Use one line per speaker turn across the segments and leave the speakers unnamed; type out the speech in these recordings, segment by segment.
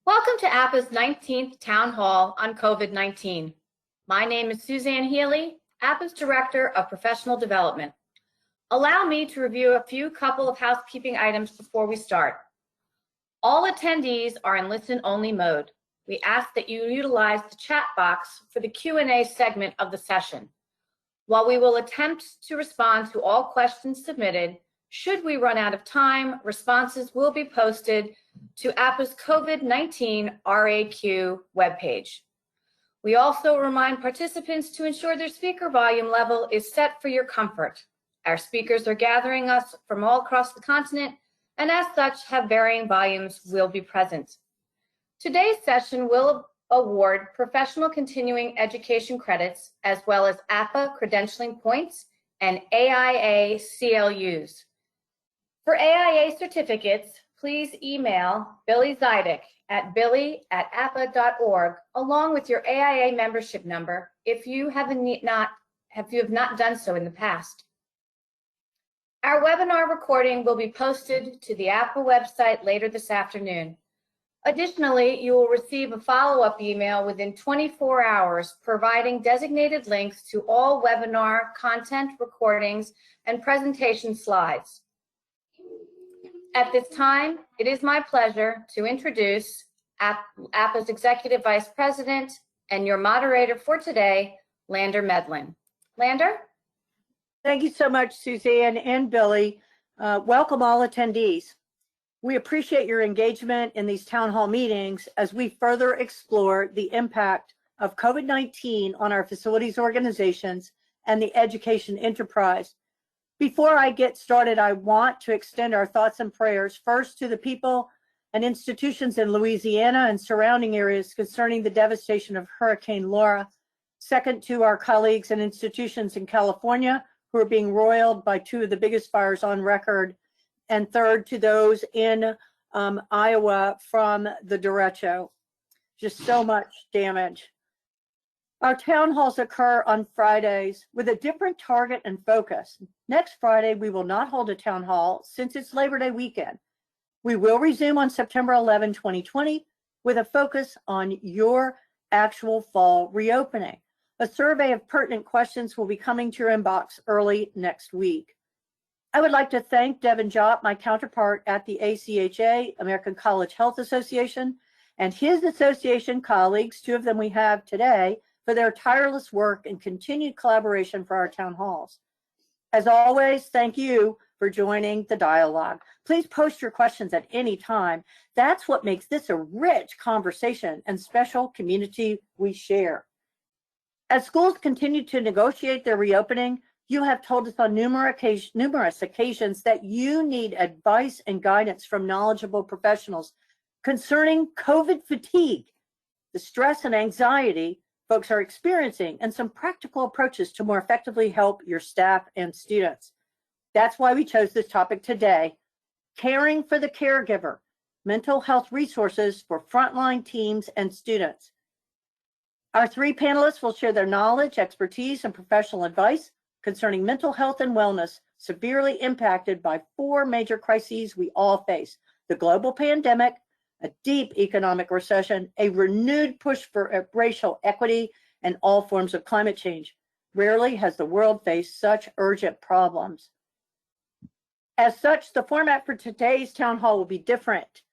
Welcome to APA's 19th Town Hall on COVID-19. My name is Suzanne Healy, APA's Director of Professional Development. Allow me to review a couple of housekeeping items before we start. All attendees are in listen-only mode. We ask that you utilize the chat box for the Q&A segment of the session. While we will attempt to respond to all questions submitted, should we run out of time, responses will be posted to APA's COVID-19 RAQ webpage. We also remind participants to ensure their speaker volume level is set for your comfort. Our speakers are gathering us from all across the continent, and as such have varying volumes will be present. Today's session will award professional continuing education credits as well as APA credentialing points and AIA CLUs. For AIA certificates, please email Billy Zidek at billy@apa.org along with your AIA membership number if you have not done so in the past. Our webinar recording will be posted to the APA website later this afternoon. Additionally, you will receive a follow-up email within 24 hours providing designated links to all webinar content recordings and presentation slides. At this time, it is my pleasure to introduce APA's Executive Vice President and your moderator for today, Lander Medlin. Lander?
Thank you so much, Suzanne and Billy. Welcome all attendees. We appreciate your engagement in these town hall meetings as we further explore the impact of COVID-19 on our facilities organizations and the education enterprise. Before I get started, I want to extend our thoughts and prayers first to the people and institutions in Louisiana and surrounding areas concerning the devastation of Hurricane Laura. Second, to our colleagues and institutions in California who are being roiled by two of the biggest fires on record. And third, to those in Iowa from the derecho. Just so much damage. Our town halls occur on Fridays with a different target and focus. Next Friday, we will not hold a town hall since it's Labor Day weekend. We will resume on September 11, 2020 with a focus on your actual fall reopening. A survey of pertinent questions will be coming to your inbox early next week. I would like to thank Devin Jopp, my counterpart at the ACHA, American College Health Association, and his association colleagues, two of them we have today, for their tireless work and continued collaboration for our town halls. As always, thank you for joining the dialogue. Please post your questions at any time. That's what makes this a rich conversation and special community we share. As schools continue to negotiate their reopening, you have told us on numerous occasions that you need advice and guidance from knowledgeable professionals concerning COVID fatigue, the stress and anxiety folks are experiencing, and some practical approaches to more effectively help your staff and students. That's why we chose this topic today, caring for the caregiver, mental health resources for frontline teams and students. Our three panelists will share their knowledge, expertise, and professional advice concerning mental health and wellness severely impacted by four major crises we all face: the global pandemic, a deep economic recession, a renewed push for racial equity, and all forms of climate change. Rarely has the world faced such urgent problems. As such, the format for today's town hall will be different.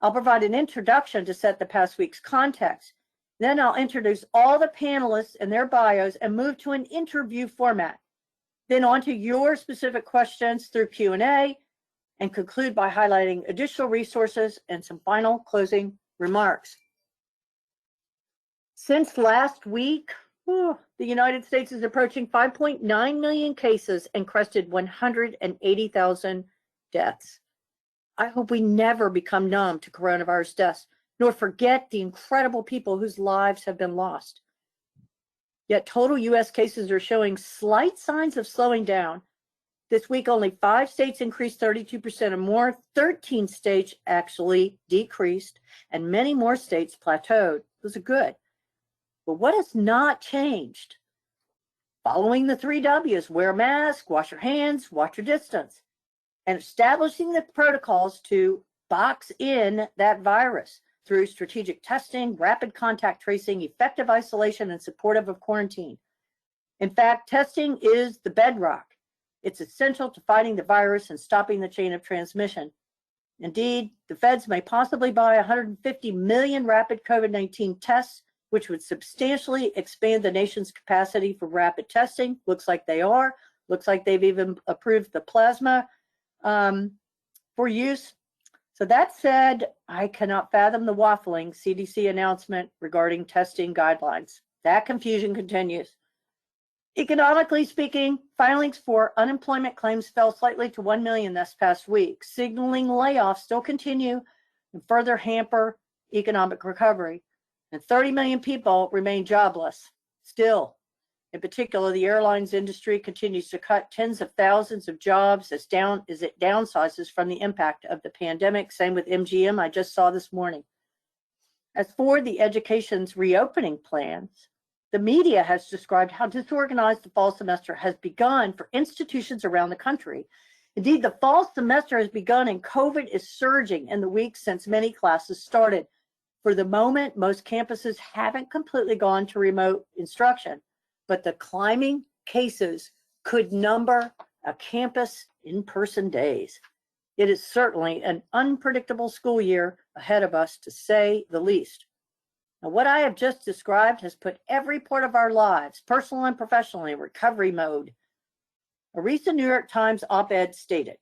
I'll provide an introduction to set the past week's context. Then I'll introduce all the panelists and their bios and move to an interview format. Then on to your specific questions through Q&A, and conclude by highlighting additional resources and some final closing remarks. Since last week, the United States is approaching 5.9 million cases and crested 180,000 deaths. I hope we never become numb to coronavirus deaths, nor forget the incredible people whose lives have been lost. Yet total U.S. cases are showing slight signs of slowing down. This week, only 5 states increased 32% or more, 13 states actually decreased, and many more states plateaued. Those are good. But what has not changed? Following the 3 W's, wear a mask, wash your hands, watch your distance, and establishing the protocols to box in that virus. through strategic testing, rapid contact tracing, effective isolation, and supportive of quarantine. In fact, testing is the bedrock. It's essential to fighting the virus and stopping the chain of transmission. Indeed, the feds may possibly buy 150 million rapid COVID-19 tests, which would substantially expand the nation's capacity for rapid testing. Looks like they are. Looks like they've even approved the plasma for use. So that said, I cannot fathom the waffling CDC announcement regarding testing guidelines. That confusion continues. Economically speaking, filings for unemployment claims fell slightly to 1 million this past week, signaling layoffs still continue and further hamper economic recovery. And 30 million people remain jobless still. In particular, the airlines industry continues to cut tens of thousands of jobs as it downsizes from the impact of the pandemic. Same with MGM, I just saw this morning. As for the education's reopening plans, the media has described how disorganized the fall semester has begun for institutions around the country. Indeed, the fall semester has begun and COVID is surging in the weeks since many classes started. For the moment, most campuses haven't completely gone to remote instruction, but the climbing cases could number a campus in-person days. It is certainly an unpredictable school year ahead of us, to say the least. Now, what I have just described has put every part of our lives, personal and professional, in recovery mode. A recent New York Times op-ed stated,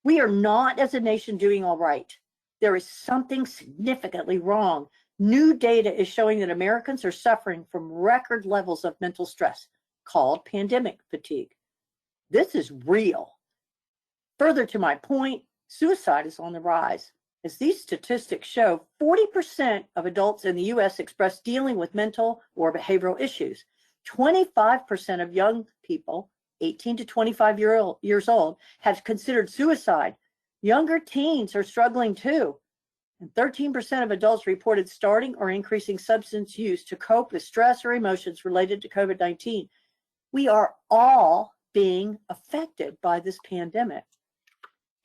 "We are not as a nation doing all right. There is something significantly wrong. New data is showing that Americans are suffering from record levels of mental stress, called pandemic fatigue. This is real." Further to my point, suicide is on the rise. As these statistics show, 40% of adults in the U.S. express dealing with mental or behavioral issues. 25% of young people, 18 to 25 years old, have considered suicide. Younger teens are struggling too. And 13% of adults reported starting or increasing substance use to cope with stress or emotions related to COVID-19. We are all being affected by this pandemic.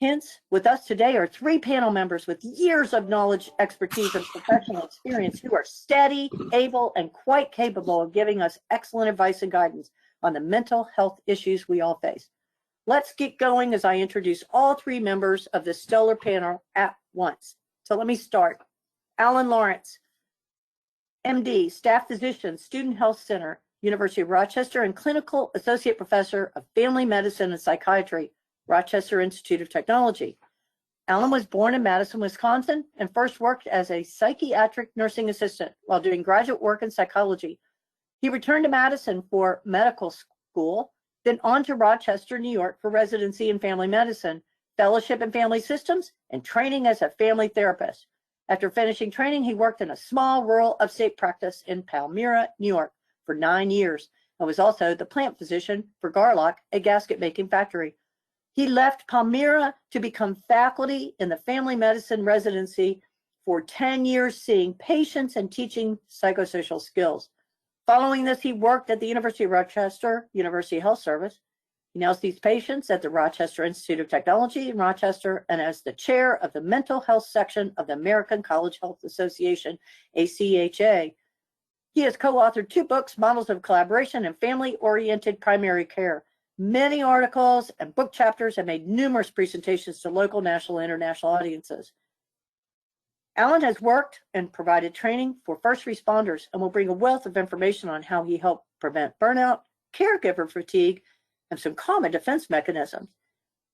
Hence, with us today are 3 panel members with years of knowledge, expertise, and professional experience who are steady, able, and quite capable of giving us excellent advice and guidance on the mental health issues we all face. Let's get going as I introduce all 3 members of the stellar panel at once. So let me start. Alan Lawrence, MD, Staff Physician, Student Health Center, University of Rochester, and Clinical Associate Professor of Family Medicine and Psychiatry, Rochester Institute of Technology. Alan was born in Madison, Wisconsin, and first worked as a psychiatric nursing assistant while doing graduate work in psychology. He returned to Madison for medical school, then on to Rochester, New York for residency in family medicine, fellowship in family systems, and training as a family therapist. After finishing training, he worked in a small rural upstate practice in Palmyra, New York for 9 years, and was also the plant physician for Garlock, a gasket-making factory. He left Palmyra to become faculty in the family medicine residency for 10 years, seeing patients and teaching psychosocial skills. Following this, he worked at the University of Rochester University Health Service. He now sees patients at the Rochester Institute of Technology in Rochester and as the chair of the mental health section of the American College Health Association, ACHA. He has co-authored 2 books, Models of Collaboration and Family-Oriented Primary Care, many articles and book chapters, and made numerous presentations to local, national, and international audiences. Alan has worked and provided training for first responders and will bring a wealth of information on how he helped prevent burnout, caregiver fatigue, and some common defense mechanisms.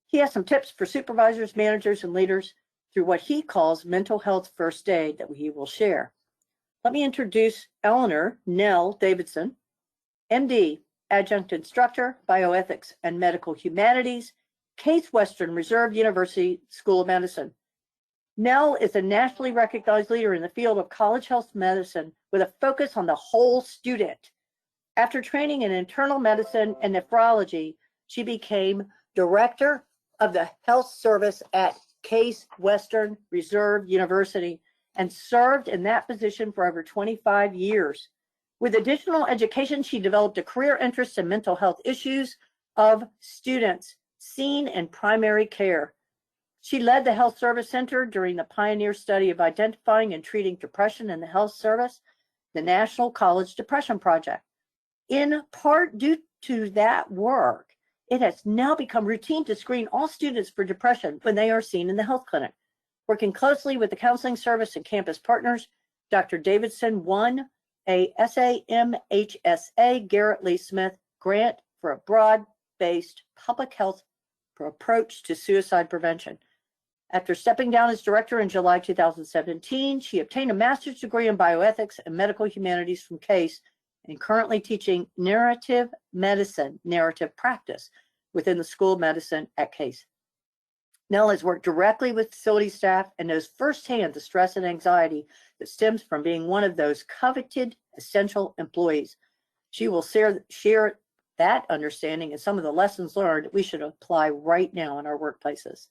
He has some tips for supervisors, managers, and leaders through what he calls mental health first aid that he will share. Let me introduce Eleanor Nell Davidson, MD, Adjunct Instructor, Bioethics and Medical Humanities, Case Western Reserve University School of Medicine. Nell is a nationally recognized leader in the field of college health medicine with a focus on the whole student. After training in internal medicine and nephrology, she became Director of the Health Service at Case Western Reserve University and served in that position for over 25 years. With additional education, she developed a career interest in mental health issues of students seen in primary care. She led the Health Service Center during the pioneer study of identifying and treating depression in the health service, the National College Depression Project. In part due to that work, it has now become routine to screen all students for depression when they are seen in the health clinic. Working closely with the counseling service and campus partners, Dr. Davidson won a SAMHSA Garrett Lee Smith grant for a broad-based public health approach to suicide prevention. After stepping down as director in July 2017, she obtained a master's degree in bioethics and medical humanities from Case and currently teaching narrative medicine, narrative practice within the School of Medicine at Case. Nell has worked directly with facility staff and knows firsthand the stress and anxiety that stems from being one of those coveted essential employees. She will share that understanding and some of the lessons learned we should apply right now in our workplaces.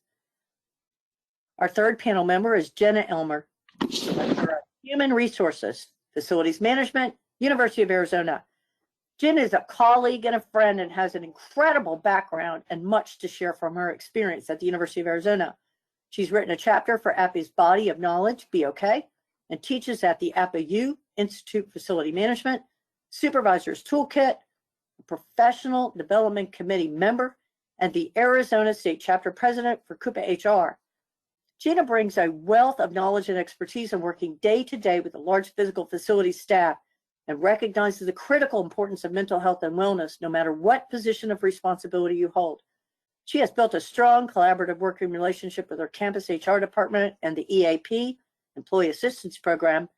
Our third panel member is Jenna Elmer, Director of Human Resources, Facilities Management, University of Arizona. Jen is a colleague and a friend and has an incredible background and much to share from her experience at the University of Arizona. She's written a chapter for APA's Body of Knowledge, Be OK, and teaches at the APA-U Institute Facility Management, Supervisor's Toolkit, a Professional Development Committee member, and the Arizona State Chapter President for Coupa HR. Gina brings a wealth of knowledge and expertise in working day to day with a large physical facility staff and recognizes the critical importance of mental health and wellness no matter what position of responsibility you hold. She has built a strong collaborative working relationship with her campus HR department and the EAP, Employee Assistance Program,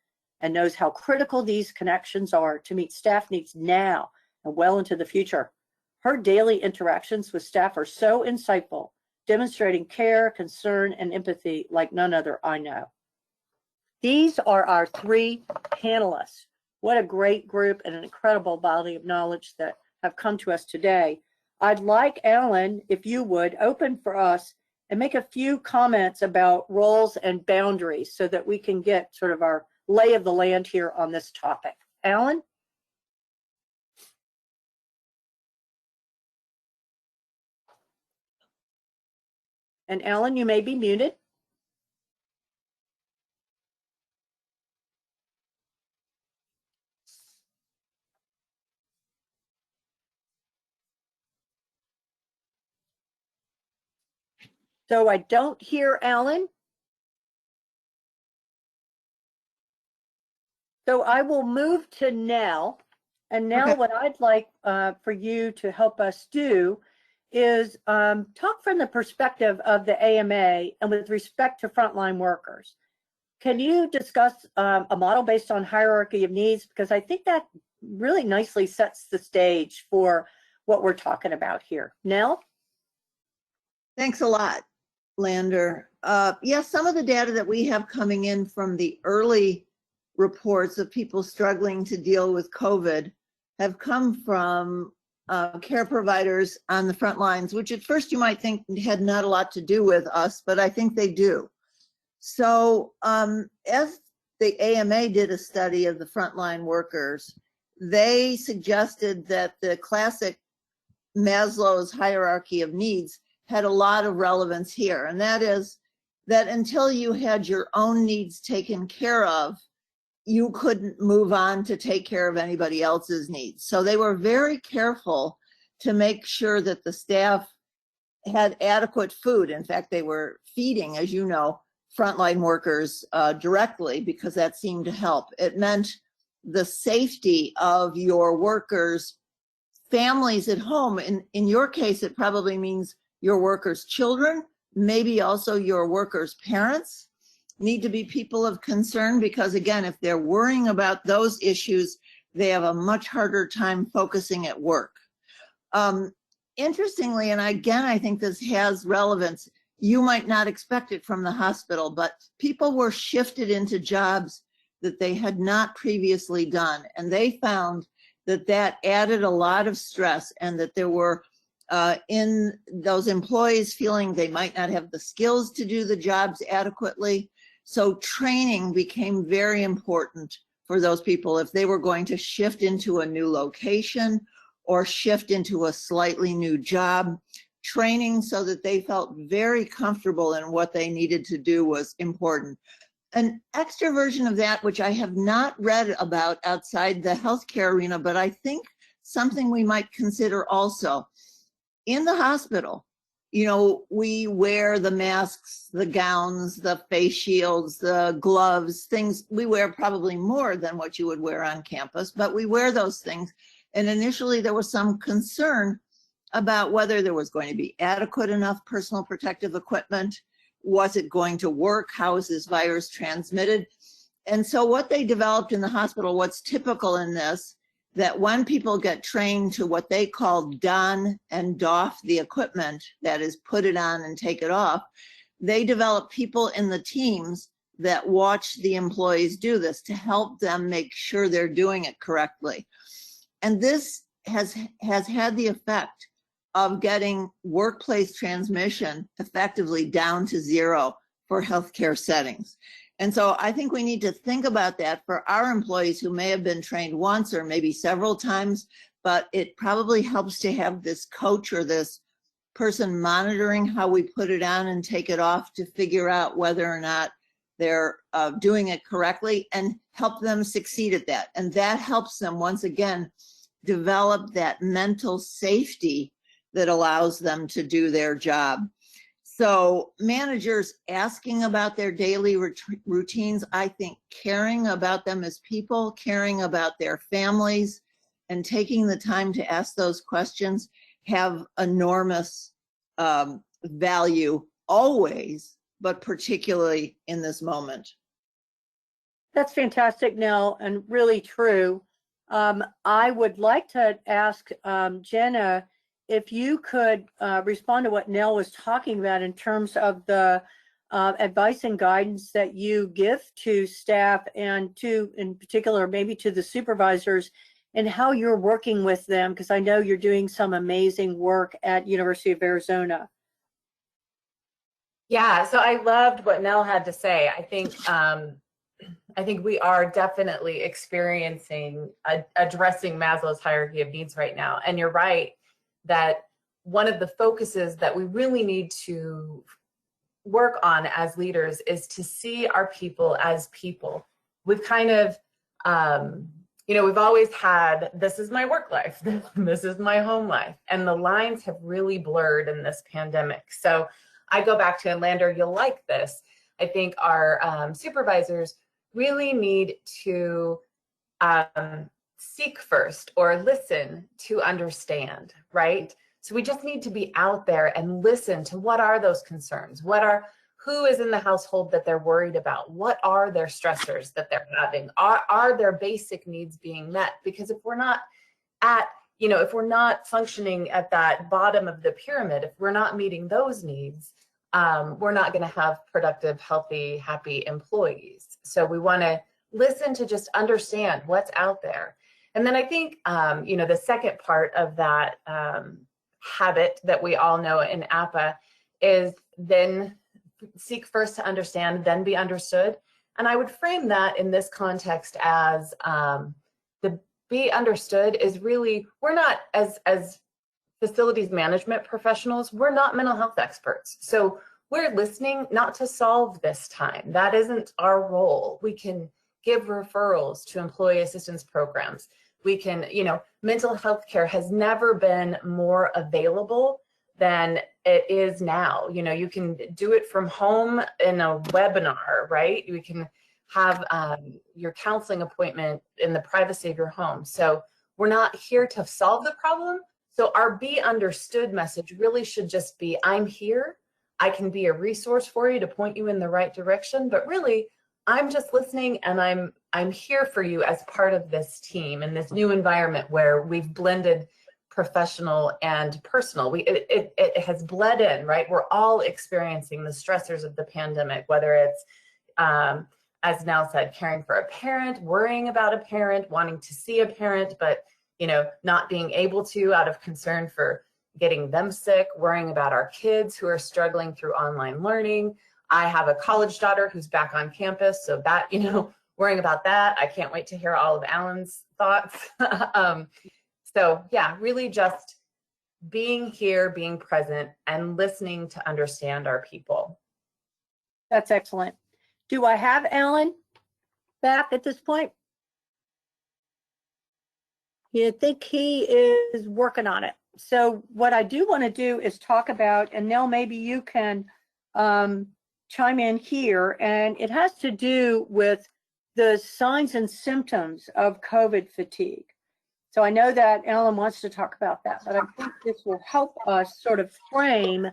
and knows how critical these connections are to meet staff needs now and well into the future. Her daily interactions with staff are so insightful, demonstrating care, concern, and empathy like none other I know. These are our three panelists. What a great group and an incredible body of knowledge that have come to us today. I'd like Alan, if you would, open for us and make a few comments about roles and boundaries so that we can get sort of our lay of the land here on this topic. Alan? And Alan, you may be muted. So I don't hear Alan. So I will move to Nell. And now
Okay.
what I'd like for you to help us do is talk from the perspective of the AMA and with respect to frontline workers. Can you discuss a model based on hierarchy of needs? Because I think that really nicely sets the stage for what we're talking about here. Nell?
Thanks a lot, Lander. Yes, some of the data that we have coming in from the early reports of people struggling to deal with COVID have come from care providers on the front lines, which at first you might think had not a lot to do with us, but I think they do. So as the AMA did a study of the frontline workers, they suggested that the classic Maslow's hierarchy of needs had a lot of relevance here. And that is that until you had your own needs taken care of, you couldn't move on to take care of anybody else's needs. So they were very careful to make sure that the staff had adequate food. In fact, they were feeding, as you know, frontline workers directly because that seemed to help. It meant the safety of your workers' families at home. In your case, it probably means your workers' children, maybe also your workers' parents need to be people of concern because, again, if they're worrying about those issues, they have a much harder time focusing at work. Interestingly, and again, I think this has relevance, you might not expect it from the hospital, but people were shifted into jobs that they had not previously done. And they found that that added a lot of stress and that there were in those employees feeling they might not have the skills to do the jobs adequately. So training became very important for those people if they were going to shift into a new location or shift into a slightly new job. training so that they felt very comfortable in what they needed to do was important. An extra version of that, which I have not read about outside the healthcare arena, but I think something we might consider also. In the hospital, you know, we wear the masks, the gowns, the face shields, the gloves, things we wear probably more than what you would wear on campus, but we wear those things. And initially there was some concern about whether there was going to be adequate enough personal protective equipment. Was it going to work? How is this virus transmitted? And so what they developed in the hospital, what's typical in this, that when people get trained to what they call don and doff the equipment, that is put it on and take it off, they develop people in the teams that watch the employees do this to help them make sure they're doing it correctly. And this has had the effect of getting workplace transmission effectively down to zero for healthcare settings. And so I think we need to think about that for our employees who may have been trained once or maybe several times, but it probably helps to have this coach or this person monitoring how we put it on and take it off to figure out whether or not they're doing it correctly and help them succeed at that. And that helps them, once again, develop that mental safety that allows them to do their job. So managers asking about their daily routines, I think caring about them as people, caring about their families, and taking the time to ask those questions have enormous value always, but particularly in this moment.
That's fantastic, Nell, and really true. I would like to ask Jenna if you could respond to what Nell was talking about in terms of the advice and guidance that you give to staff and to, in particular, maybe to the supervisors, and how you're working with them, because I know you're doing some amazing work at University of Arizona.
Yeah, so I loved what Nell had to say. I think we are definitely experiencing addressing Maslow's hierarchy of needs right now. And you're right that one of the focuses that we really need to work on as leaders is to see our people as people. We've kind of, we've always had, this is my work life, this is my home life, and the lines have really blurred in this pandemic. So I go back to, and Lander, you'll like this, I think our supervisors really need to seek first or listen to understand, right? So we just need to be out there and listen to what are those concerns? Who is in the household that they're worried about? What are their stressors that they're having? Are their basic needs being met? Because if we're not if we're not functioning at that bottom of the pyramid, if we're not meeting those needs, we're not going to have productive, healthy, happy employees. So we want to listen to just understand what's out there. And then I think, the second part of that habit that we all know in APA is then seek first to understand, then be understood. And I would frame that in this context as the be understood is really, we're not, as facilities management professionals, we're not mental health experts. So we're listening not to solve this time. That isn't our role. We can give referrals to employee assistance programs. We can, mental health care has never been more available than it is now. You can do it from home in a webinar, right? We can have your counseling appointment in the privacy of your home. So we're not here to solve the problem. So our be understood message really should just be, I'm here. I can be a resource for you to point you in the right direction, but really I'm just listening, and I'm here for you as part of this team in this new environment where we've blended professional and personal. It has bled in, right? We're all experiencing the stressors of the pandemic, whether it's, as Nell said, caring for a parent, worrying about a parent, wanting to see a parent, but not being able to out of concern for getting them sick, worrying about our kids who are struggling through online learning. I have a college daughter who's back on campus, so that, worrying about that. I can't wait to hear all of Alan's thoughts. So yeah, really just being here, being present, and listening to understand our people.
That's excellent. Do I have Alan back at this point? You think he is working on it. So what I do want to do is talk about, and Nell, maybe you can chime in here, and it has to do with the signs and symptoms of COVID fatigue. So I know that Ellen wants to talk about that, but I think this will help us sort of frame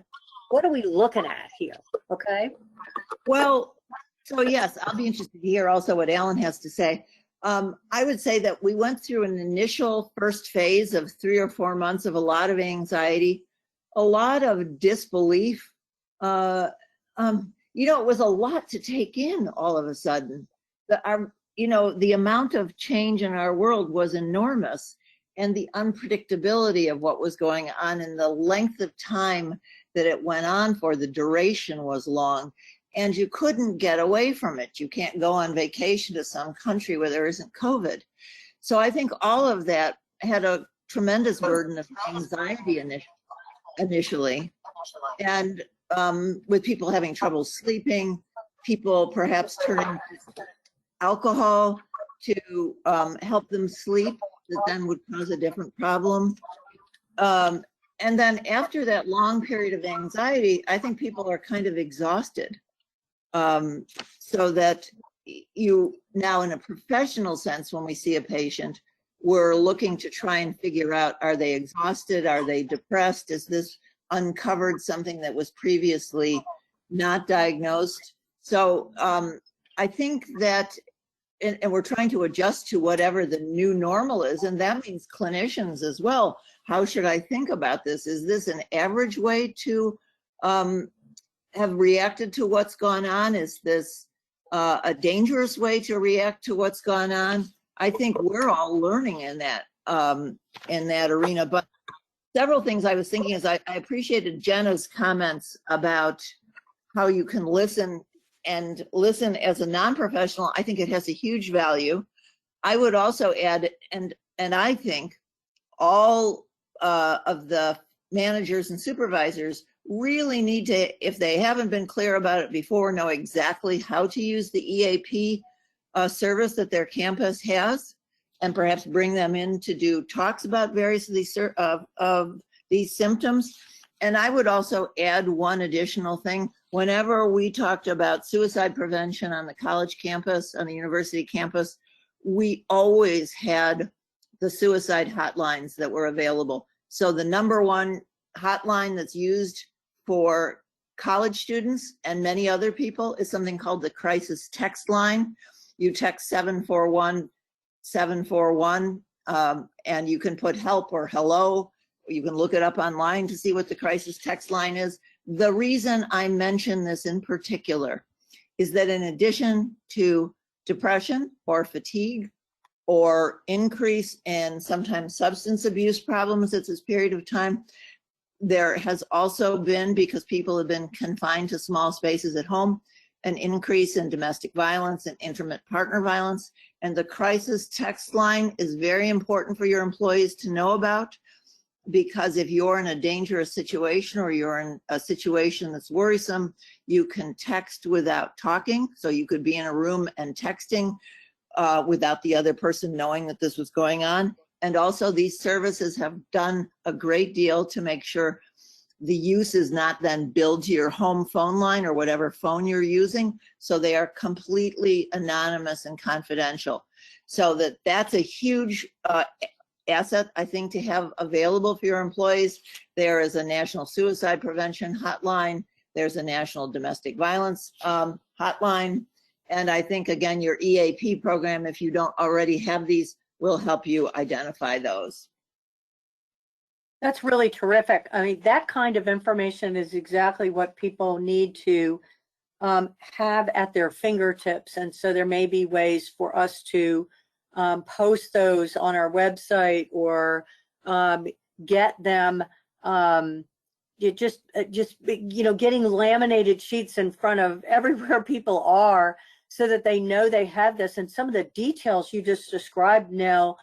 what are we looking at here, okay?
Well, so yes, I'll be interested to hear also what Alan has to say. I would say that we went through an initial first phase of 3 or 4 months of a lot of anxiety, a lot of disbelief. You know, it was a lot to take in all of a sudden. The amount of change in our world was enormous, and the unpredictability of what was going on and the length of time that it went on for, the duration was long, and you couldn't get away from it. You can't go on vacation to some country where there isn't COVID. So I think all of that had a tremendous burden of anxiety initially, and with people having trouble sleeping, people perhaps turning to alcohol to help them sleep, that then would cause a different problem. And then after that long period of anxiety, I think people are kind of exhausted. So that you now, in a professional sense, when we see a patient, we're looking to try and figure out, are they exhausted? Are they depressed? Is this uncovered something that was previously not diagnosed? So I think that, and we're trying to adjust to whatever the new normal is, and that means clinicians as well. How should I think about this? Is this an average way to have reacted to what's gone on? Is this a dangerous way to react to what's gone on? I think we're all learning in that arena. But several things I was thinking is I appreciated Jenna's comments about how you can listen, and listen as a non-professional. I think it has a huge value. I would also add, and I think all of the managers and supervisors really need to, if they haven't been clear about it before, know exactly how to use the EAP service that their campus has, and perhaps bring them in to do talks about various of these symptoms. And I would also add one additional thing. Whenever we talked about suicide prevention on the college campus, on the university campus, we always had the suicide hotlines that were available. So the #1 hotline that's used for college students and many other people is something called the crisis text line. You text 741-741, and you can put help or hello. You can look it up online to see what the crisis text line is. The reason I mention this in particular is that in addition to depression or fatigue or increase in sometimes substance abuse problems at this period of time, there has also been, because people have been confined to small spaces at home, an increase in domestic violence and intimate partner violence. And the crisis text line is very important for your employees to know about, because if you're in a dangerous situation or you're in a situation that's worrisome, you can text without talking. So you could be in a room and texting without the other person knowing that this was going on. And also these services have done a great deal to make sure the use is not then billed to your home phone line or whatever phone you're using. So they are completely anonymous and confidential. So that's a huge asset, I think, to have available for your employees. There is a national suicide prevention hotline. There's a national domestic violence hotline. And I think, again, your EAP program, if you don't already have these, will help you identify those.
That's really terrific. I mean, that kind of information is exactly what people need to have at their fingertips. And so there may be ways for us to post those on our website, or get them, getting laminated sheets in front of everywhere people are, so that they know they have this. And some of the details you just described, Nell,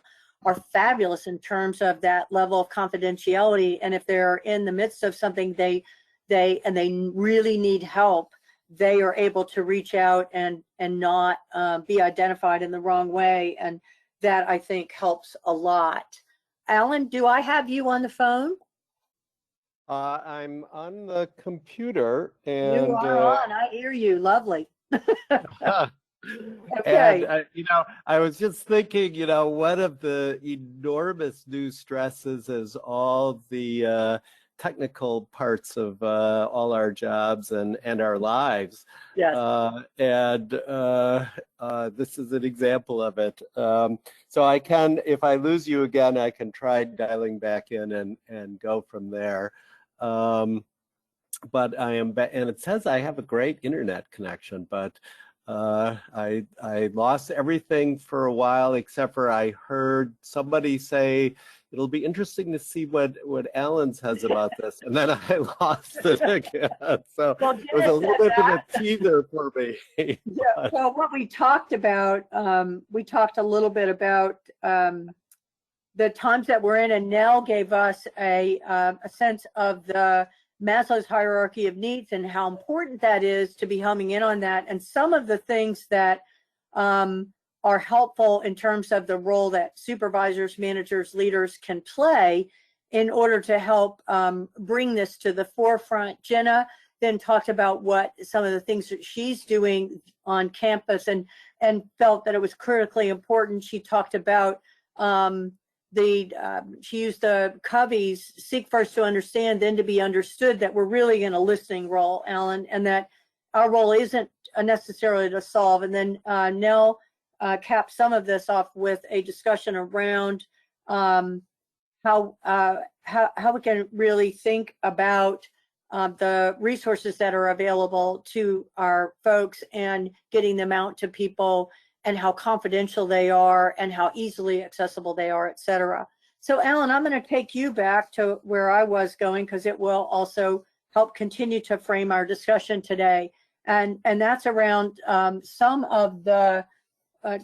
are fabulous in terms of that level of confidentiality. And if they're in the midst of something, they really need help, they are able to reach out and not be identified in the wrong way. And that, I think, helps a lot. Alan, do I have you on the phone?
I'm on the computer, and
You are on. I hear you. Lovely.
and
Okay.
I was just thinking, one of the enormous new stresses is all the technical parts of all our jobs and our lives.
Yes.
This is an example of it. So I can, if I lose you again, I can try dialing back in and go from there. But I am back, and it says I have a great internet connection, but I lost everything for a while, except for I heard somebody say it'll be interesting to see what Alan says about this, and then I lost it again. So
Well,
it was a little bit of a teaser for me.
Yeah, well, what we talked about, we talked a little bit about the times that we're in, and Nell gave us a sense of the Maslow's hierarchy of needs and how important that is to be homing in on that, and some of the things that are helpful in terms of the role that supervisors, managers, leaders can play in order to help bring this to the forefront. Jenna then talked about what some of the things that she's doing on campus and felt that it was critically important. She talked about she used the Covey's seek first to understand, then to be understood, that we're really in a listening role, Alan, and that our role isn't necessarily to solve. And then Nell capped some of this off with a discussion around how we can really think about the resources that are available to our folks and getting them out to people, and how confidential they are and how easily accessible they are, et cetera. So Alan, I'm going to take you back to where I was going, because it will also help continue to frame our discussion today. And that's around some of the,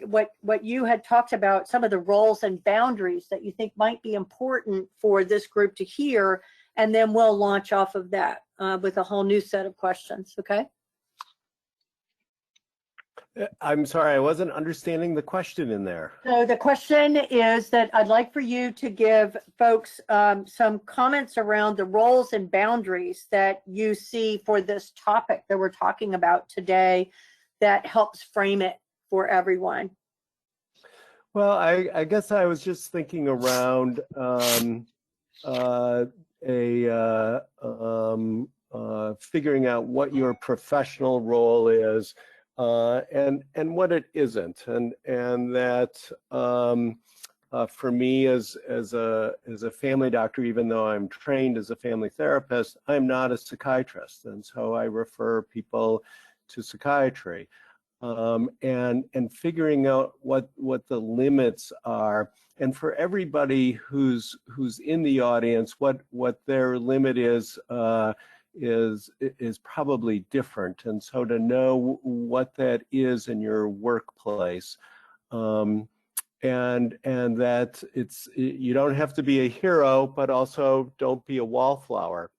what you had talked about, some of the roles and boundaries that you think might be important for this group to hear. And then we'll launch off of that with a whole new set of questions, okay?
I'm sorry, I wasn't understanding the question in there.
So the question is that I'd like for you to give folks some comments around the roles and boundaries that you see for this topic that we're talking about today that helps frame it for everyone.
Well, I guess I was just thinking around figuring out what your professional role is, and what it isn't, and that for me as a family doctor, even though I'm trained as a family therapist, I'm not a psychiatrist, and so I refer people to psychiatry, and figuring out what the limits are, and for everybody who's in the audience, what their limit is probably different, and so to know what that is in your workplace, and that you don't have to be a hero, but also don't be a wallflower,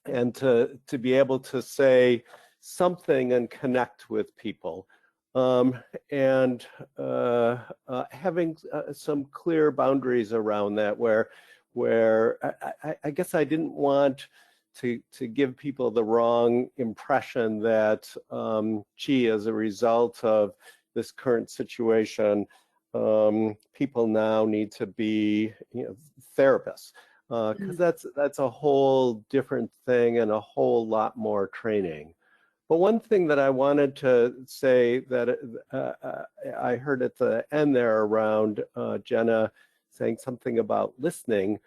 and to be able to say something and connect with people, and having some clear boundaries around that, where I guess I didn't want to give people the wrong impression that, gee, as a result of this current situation, people now need to be, therapists, because that's a whole different thing and a whole lot more training. But one thing that I wanted to say that I heard at the end there around Jenna saying something about listening,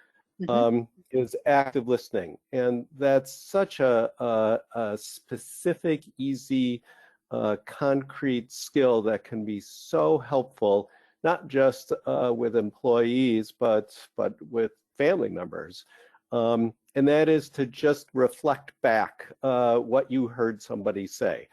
is active listening, and that's such a specific, easy, concrete skill that can be so helpful, not just with employees, but with family members, and that is to just reflect back what you heard somebody say.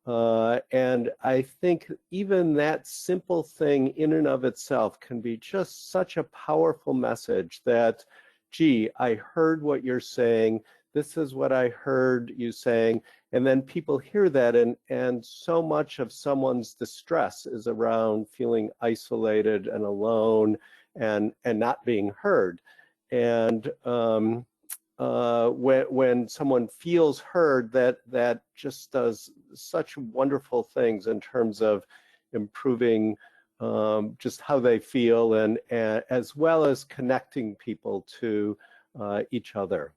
And I think even that simple thing in and of itself can be just such a powerful message that, gee, I heard what you're saying. This is what I heard you saying. And then people hear that, and so much of someone's distress is around feeling isolated and alone and not being heard. And when someone feels heard, that just does such wonderful things in terms of improving just how they feel, and as well as connecting people to each other.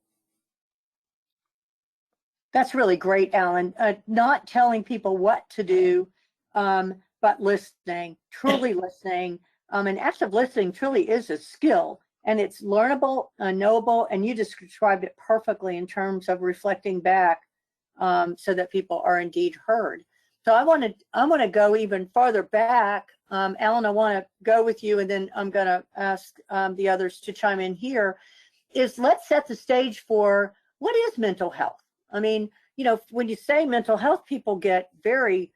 That's really great, Alan. Not telling people what to do, but listening, truly listening. And active listening truly is a skill, and it's learnable, knowable, and you just described it perfectly in terms of reflecting back so that people are indeed heard. So I want to go even farther back. Alan, I want to go with you, and then I'm going to ask the others to chime in here. Let's set the stage for what is mental health. I mean, you know, when you say mental health, people get very,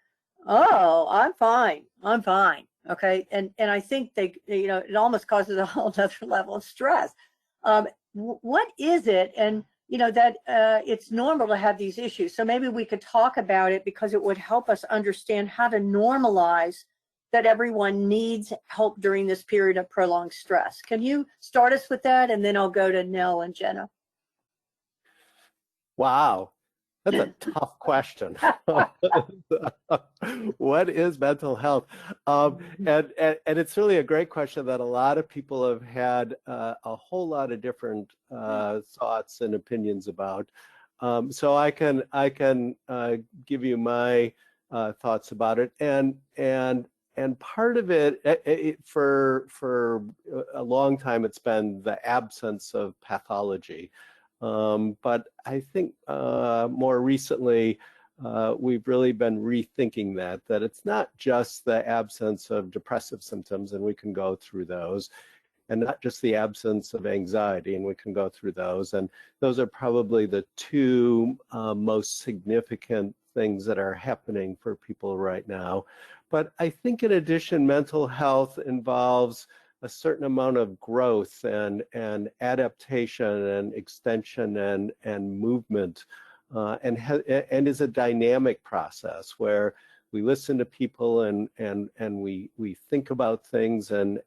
oh, I'm fine. Okay. And I think you know, it almost causes a whole other level of stress. What is it? And, you know, that it's normal to have these issues. So maybe we could talk about it, because it would help us understand how to normalize that everyone needs help during this period of prolonged stress. Can you start us with that? And then I'll go to Nell and Jenna.
Wow, that's a tough question. What is mental health? And it's really a great question that a lot of people have had a whole lot of different thoughts and opinions about. So I can give you my thoughts about it, and part of it, for a long time, it's been the absence of pathology. But I think more recently, we've really been rethinking that it's not just the absence of depressive symptoms, and we can go through those, and not just the absence of anxiety, and we can go through those. And those are probably the two most significant things that are happening for people right now. But I think in addition, mental health involves a certain amount of growth and adaptation and extension and movement, and is a dynamic process where we listen to people and we think about things and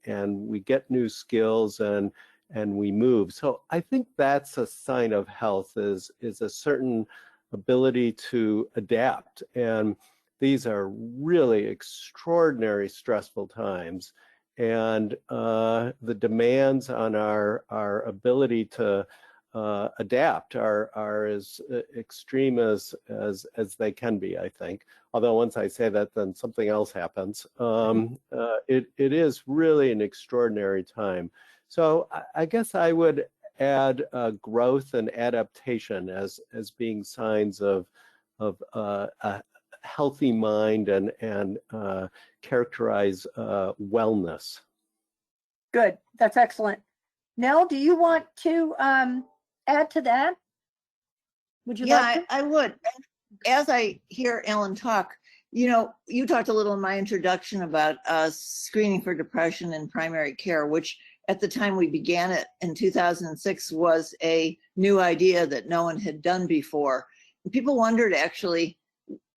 we get new skills and we move. So I think that's a sign of health, is a certain ability to adapt. And these are really extraordinary stressful times. And the demands on our ability to adapt are as extreme as they can be, I think. Although once I say that, then something else happens. It is really an extraordinary time. So I guess I would add growth and adaptation as being signs of a healthy mind and characterize wellness.
Good. That's excellent. Nell, do you want to add to that? Would you like to?
I would. As I hear Ellen talk, you know, you talked a little in my introduction about screening for depression in primary care, which at the time we began it in 2006 was a new idea that no one had done before. And people wondered actually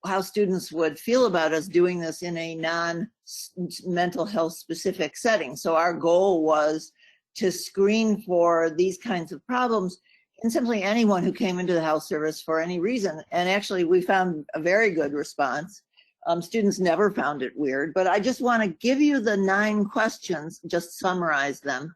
how students would feel about us doing this in a non-mental health specific setting. So our goal was to screen for these kinds of problems in simply anyone who came into the health service for any reason. And actually we found a very good response. Students never found it weird, but I just want to give you the 9 questions, just summarize them,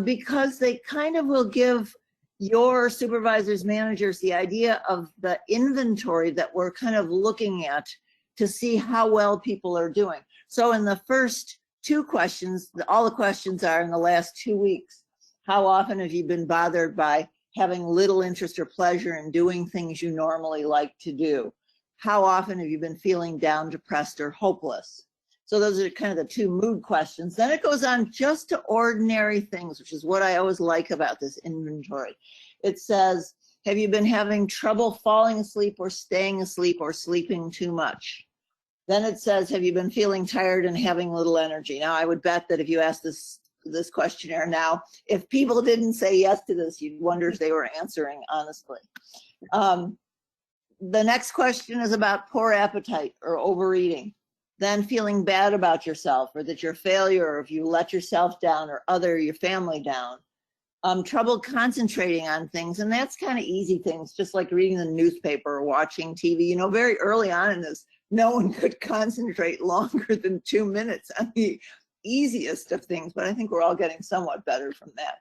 because they kind of will give your supervisors, managers, the idea of the inventory that we're kind of looking at to see how well people are doing. So in the first 2 questions, all the questions are in the last 2 weeks. How often have you been bothered by having little interest or pleasure in doing things you normally like to do? How often have you been feeling down, depressed, or hopeless? So those are kind of the 2 mood questions. Then it goes on just to ordinary things, which is what I always like about this inventory. It says, Have you been having trouble falling asleep or staying asleep or sleeping too much? Then it says, have you been feeling tired and having little energy? Now, I would bet that if you ask this questionnaire now, if people didn't say yes to this, you'd wonder if they were answering honestly. The next question is about poor appetite or overeating. Then feeling bad about yourself, or that you're a failure, or if you let yourself down or your family down. Trouble concentrating on things, and that's kind of easy things, just like reading the newspaper or watching TV. You know, very early on in this, no one could concentrate longer than 2 minutes on the easiest of things, but I think we're all getting somewhat better from that.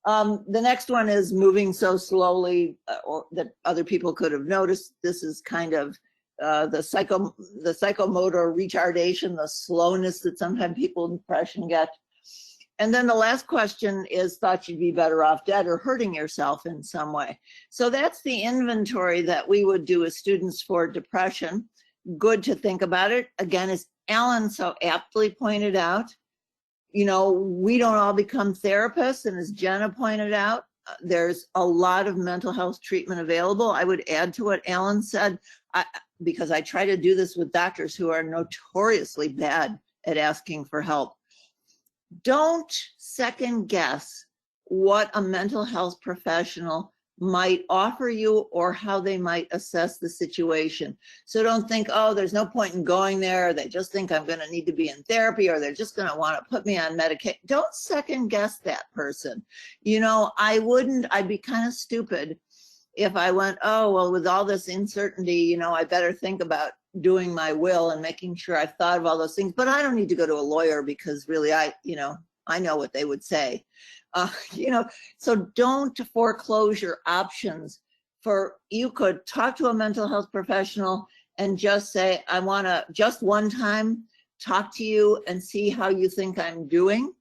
The next one is moving so slowly or that other people could have noticed. This is kind of the psychomotor retardation, the slowness that sometimes people with depression get. And then the last question is, thought you'd be better off dead or hurting yourself in some way. So that's the inventory that we would do as students for depression. Good to think about it. Again, as Alan so aptly pointed out, you know, we don't all become therapists. And as Jenna pointed out, there's a lot of mental health treatment available. I would add to what Alan said, because I try to do this with doctors who are notoriously bad at asking for help. Don't second guess what a mental health professional might offer you or how they might assess the situation. So don't think, oh, there's no point in going there. They just think I'm going to need to be in therapy, or they're just going to want to put me on medication. Don't second guess that person. You know, I'd be kind of stupid if I went, oh, well, with all this uncertainty, you know, I better think about doing my will and making sure I've thought of all those things, but I don't need to go to a lawyer because really I know what they would say. You know, so don't foreclose your options. You could talk to a mental health professional and just say, I want to just one time talk to you and see how you think I'm doing.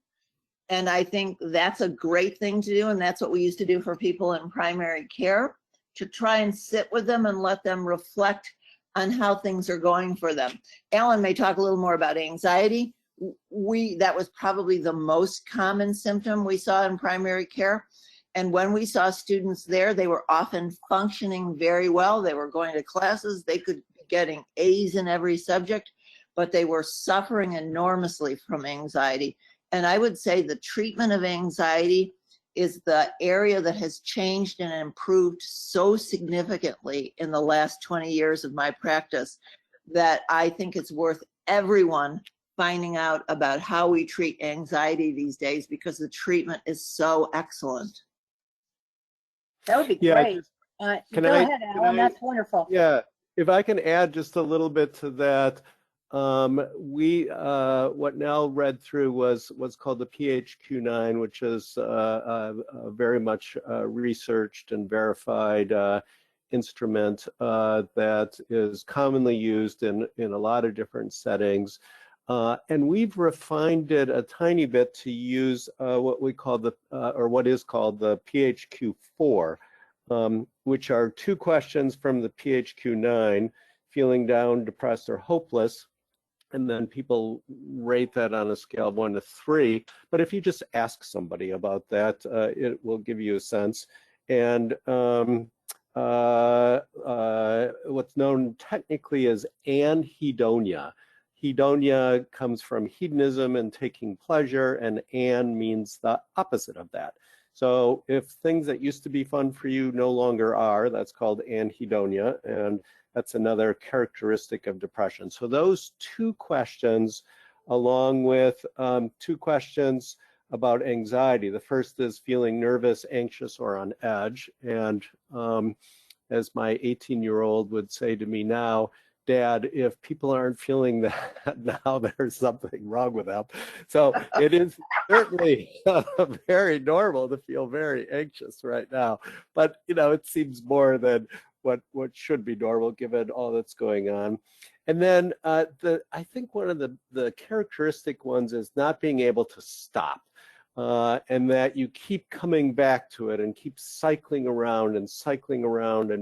And I think that's a great thing to do. And that's what we used to do for people in primary care, to try and sit with them and let them reflect on how things are going for them. Alan may talk a little more about anxiety. That was probably the most common symptom we saw in primary care. And when we saw students there, they were often functioning very well. They were going to classes. They could be getting A's in every subject, but they were suffering enormously from anxiety. And I would say the treatment of anxiety is the area that has changed and improved so significantly in the last 20 years of my practice that I think it's worth everyone finding out about how we treat anxiety these days, because the treatment is so excellent.
That would be great. Go ahead, Alan. That's wonderful.
Yeah, if I can add just a little bit to that. What Nell read through was what's called the PHQ-9, which is a very much researched and verified instrument that is commonly used in a lot of different settings. And we've refined it a tiny bit to use what we call what is called the PHQ-4, which are 2 questions from the PHQ-9, feeling down, depressed, or hopeless. And then people rate that on a scale of 1 to 3. But if you just ask somebody about that, it will give you a sense. And what's known technically as anhedonia. Hedonia comes from hedonism and taking pleasure, and an means the opposite of that. So if things that used to be fun for you no longer are, that's called anhedonia, and that's another characteristic of depression. So those 2 questions, along with 2 questions about anxiety. The first is feeling nervous, anxious, or on edge. And as my 18-year-old would say to me now, Dad, if people aren't feeling that now, there's something wrong with them. So it is certainly very normal to feel very anxious right now. But, you know, it seems more than what should be normal given all that's going on. And then I think one of the characteristic ones is not being able to stop, and that you keep coming back to it and keep cycling around and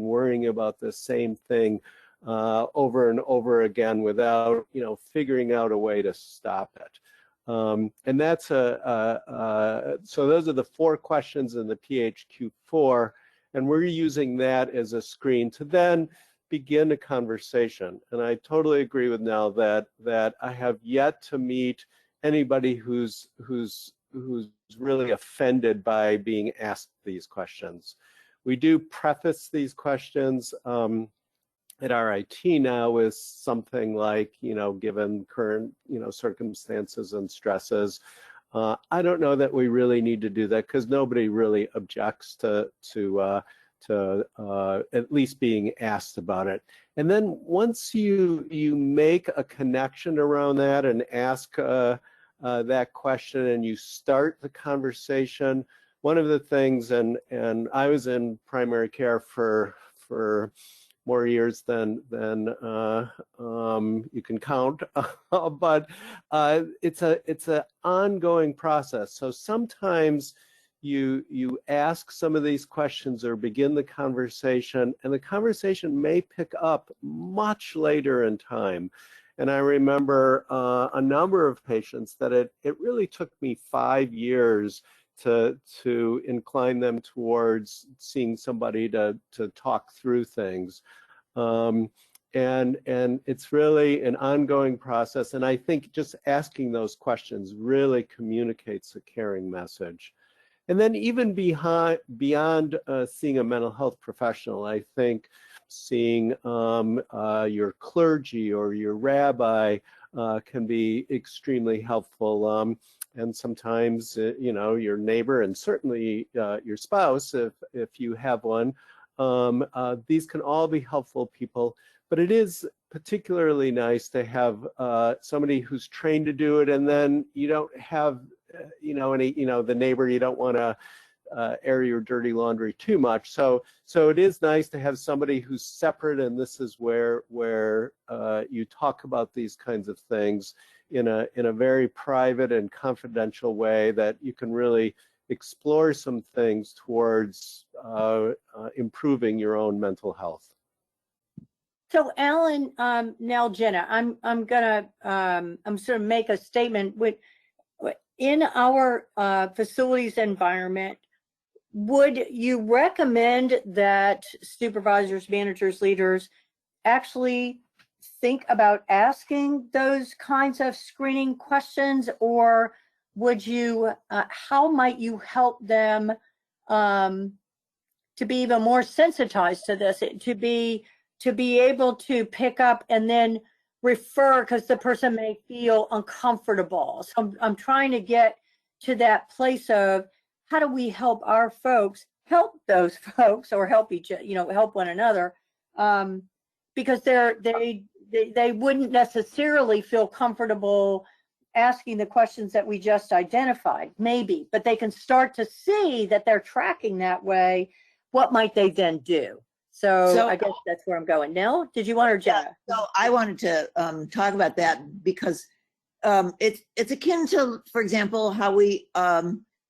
worrying about the same thing over and over again without, you know, figuring out a way to stop it. And that's so those are the 4 questions in the PHQ-4. And we're using that as a screen to then begin a conversation. And I totally agree with Nell that I have yet to meet anybody who's really offended by being asked these questions. We do preface these questions at RIT now with something like, given current, circumstances and stresses. I don't know that we really need to do that because nobody really objects to at least being asked about it. And then once you make a connection around that and ask that question and you start the conversation, one of the things, and I was in primary care for more years than you can count, but it's an ongoing process. So sometimes you ask some of these questions or begin the conversation, and the conversation may pick up much later in time. And I remember a number of patients that it really took me 5 years to incline them towards seeing somebody to talk through things. And it's really an ongoing process. And I think just asking those questions really communicates a caring message. And then even beyond seeing a mental health professional, I think seeing your clergy or your rabbi can be extremely helpful. And sometimes, your neighbor and certainly your spouse, if you have one, these can all be helpful people. But it is particularly nice to have somebody who's trained to do it, and then you don't have, the neighbor, you don't want to air your dirty laundry too much. So it is nice to have somebody who's separate, and this is where you talk about these kinds of things in a very private and confidential way that you can really explore some things towards improving your own mental health.
So Alan, now Jenna, I'm sort of make a statement in our facilities environment. Would you recommend that supervisors, managers, leaders actually think about asking those kinds of screening questions, or would you, how might you help them to be even more sensitized to this, to be able to pick up and then refer, because the person may feel uncomfortable. So I'm trying to get to that place of how do we help our folks help those folks, or help help one another, because they wouldn't necessarily feel comfortable asking the questions that we just identified, maybe, but they can start to see that they're tracking that way. What might they then do? So I guess that's where I'm going. Nell, did you want to, Jenna?
So I wanted to talk about that because it's akin to, for example, how we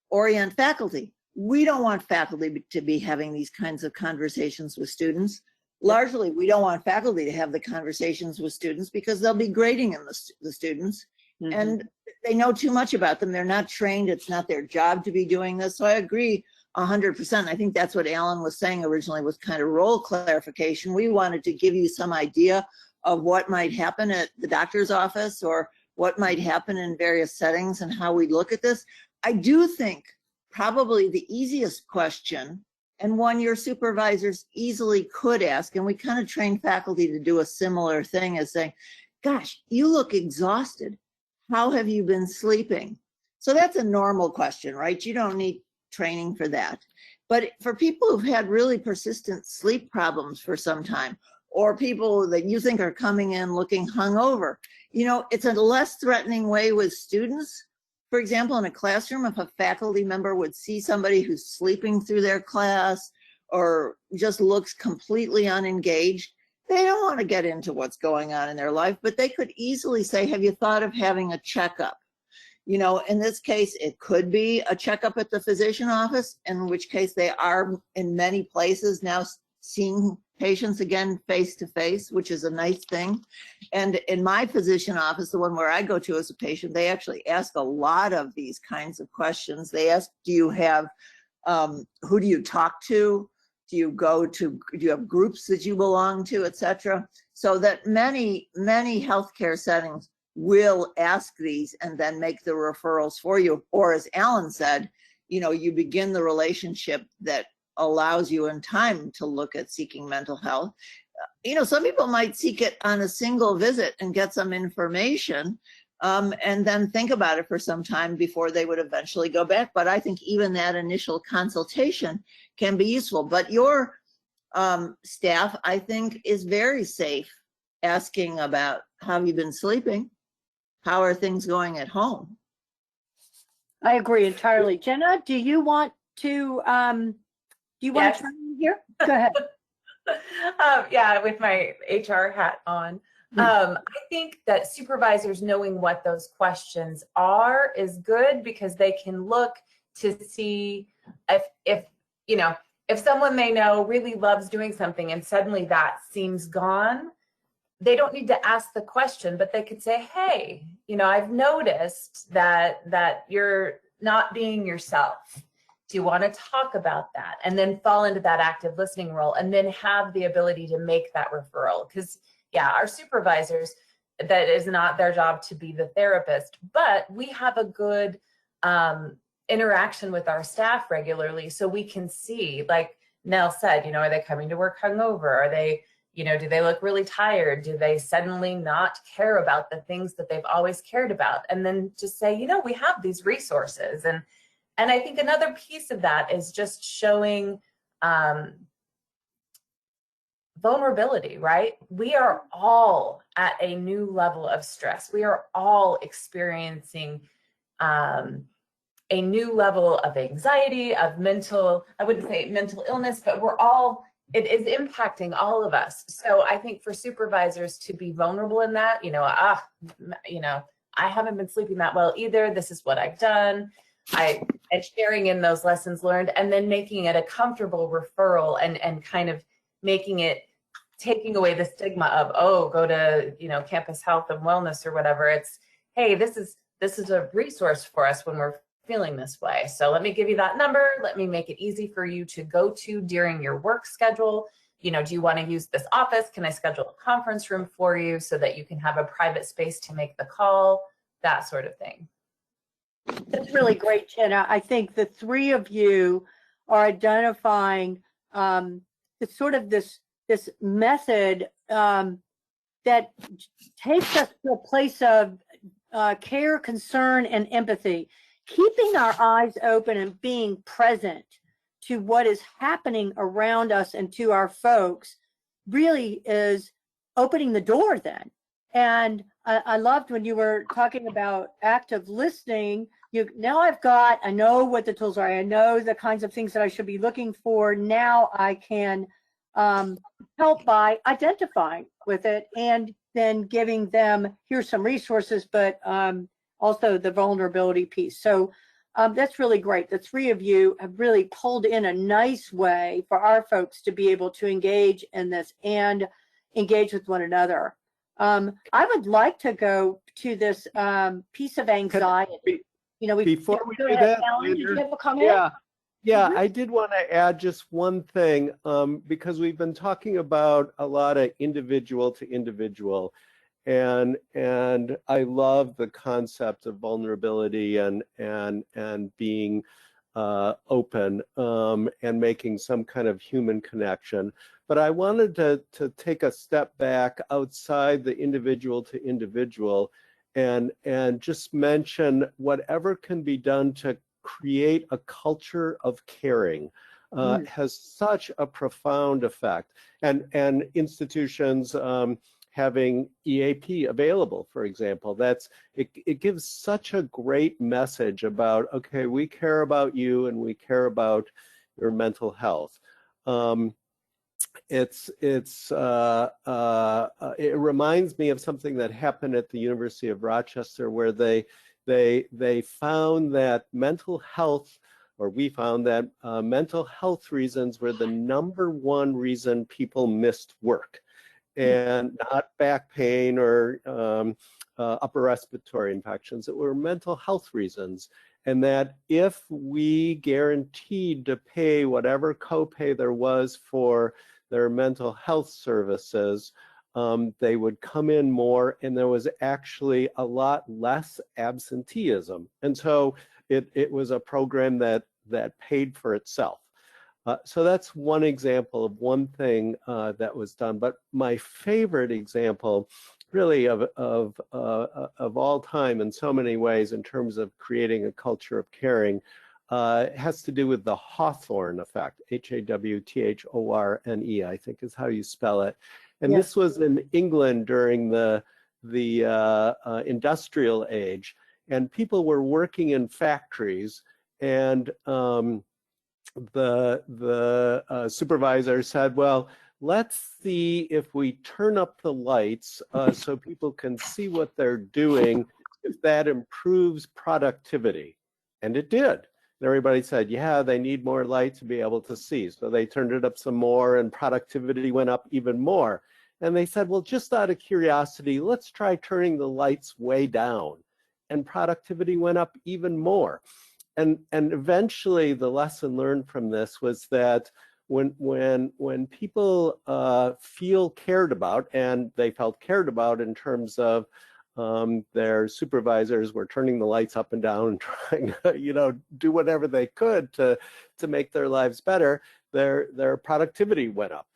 orient faculty. We don't want faculty to be having these kinds of conversations with students. Largely, we don't want faculty to have the conversations with students because they'll be grading in the students, and they know too much about them. They're not trained. It's not their job to be doing this. So I agree 100%. I think that's what Alan was saying originally, was kind of role clarification. We wanted to give you some idea of what might happen at the doctor's office or what might happen in various settings and how we look at this. I do think probably the easiest question, and one your supervisors easily could ask, and we kind of train faculty to do a similar thing, is saying, gosh, you look exhausted. How have you been sleeping? So that's a normal question, right? You don't need training for that. But for people who've had really persistent sleep problems for some time, or people that you think are coming in looking hungover, it's a less threatening way with students. For example, in a classroom, if a faculty member would see somebody who's sleeping through their class or just looks completely unengaged, they don't want to get into what's going on in their life, but they could easily say, have you thought of having a checkup? In this case, it could be a checkup at the physician office, in which case they are in many places now seeing patients again face to face, which is a nice thing. And in my physician office, the one where I go to as a patient, they actually ask a lot of these kinds of questions. They ask, do you have, who do you talk to? Do you have groups that you belong to, et cetera? So that many healthcare settings will ask these and then make the referrals for you. Or as Alan said, you begin the relationship that allows you in time to look at seeking mental health. Some people might seek it on a single visit and get some information, and then think about it for some time before they would eventually go back. But I think even that initial consultation can be useful. But your staff, I think, is very safe asking about how have you been sleeping? How are things going at home?
I agree entirely. Jenna, do you want to
Yes.
chime in here? Go ahead.
Yeah, with my HR hat on. I think that supervisors knowing what those questions are is good, because they can look to see if someone they know really loves doing something and suddenly that seems gone. They don't need to ask the question, but they could say, hey, I've noticed that you're not being yourself. Do you want to talk about that? And then fall into that active listening role, and then have the ability to make that referral. Because yeah, our supervisors, that is not their job to be the therapist, but we have a good interaction with our staff regularly, so we can see, like Nell said, are they coming to work hungover? Are they, do they look really tired? Do they suddenly not care about the things that they've always cared about? And then just say, we have these resources. And I think another piece of that is just showing vulnerability, right? We are all at a new level of stress. We are all experiencing a new level of anxiety, of I wouldn't say mental illness, but it is impacting all of us. So I think for supervisors to be vulnerable in that, I haven't been sleeping that well either. This is what I've done. And sharing in those lessons learned, and then making it a comfortable referral, and kind of taking away the stigma of, go to, campus health and wellness or whatever. It's, hey, this is a resource for us when we're feeling this way. So let me give you that number. Let me make it easy for you to go to during your work schedule. Do you want to use this office? Can I schedule a conference room for you so that you can have a private space to make the call? That sort of thing.
That's really great, Jenna. I think the three of you are identifying this method that takes us to a place of care, concern, and empathy. Keeping our eyes open and being present to what is happening around us and to our folks really is opening the door then. And I loved when you were talking about active listening. I know what the tools are. I know the kinds of things that I should be looking for. Now I can help by identifying with it and then giving them, here's some resources, but also the vulnerability piece. So that's really great. The three of you have really pulled in a nice way for our folks to be able to engage in this and engage with one another. I would like to go to this piece of anxiety.
Before we do
ahead,
that,
Alan, did you have a comment?
Yeah,
Mhm.
I did want to add just one thing, because we've been talking about a lot of individual to individual, and I love the concept of vulnerability and being open and making some kind of human connection. But I wanted to take a step back outside the individual to individual and just mention whatever can be done to create a culture of caring has such a profound effect. And institutions having EAP available, for example, it gives such a great message about, okay, we care about you and we care about your mental health. It reminds me of something that happened at the University of Rochester, where they found that mental health, or we found that mental health reasons were the #1 reason people missed work, and not back pain or upper respiratory infections. It were mental health reasons. and that if we guaranteed to pay whatever copay there was for their mental health services, they would come in more, and there was actually a lot less absenteeism. And so it was a program that paid for itself. So that's one example of one thing that was done. But my favorite example, really of all time in so many ways in terms of creating a culture of caring, has to do with the Hawthorne effect. Hawthorne, I think is how you spell it. And
Yes.
this was in England during the industrial age, and people were working in factories, and the supervisor said, well, let's see if we turn up the lights so people can see what they're doing, if that improves productivity. And it did. And everybody said, yeah, they need more light to be able to see. So they turned it up some more, and productivity went up even more. And they said, well, just out of curiosity, let's try turning the lights way down. And productivity went up even more. And eventually the lesson learned from this was that when people feel cared about, and they felt cared about in terms of their supervisors were turning the lights up and down and trying to, do whatever they could to make their lives better, their productivity went up.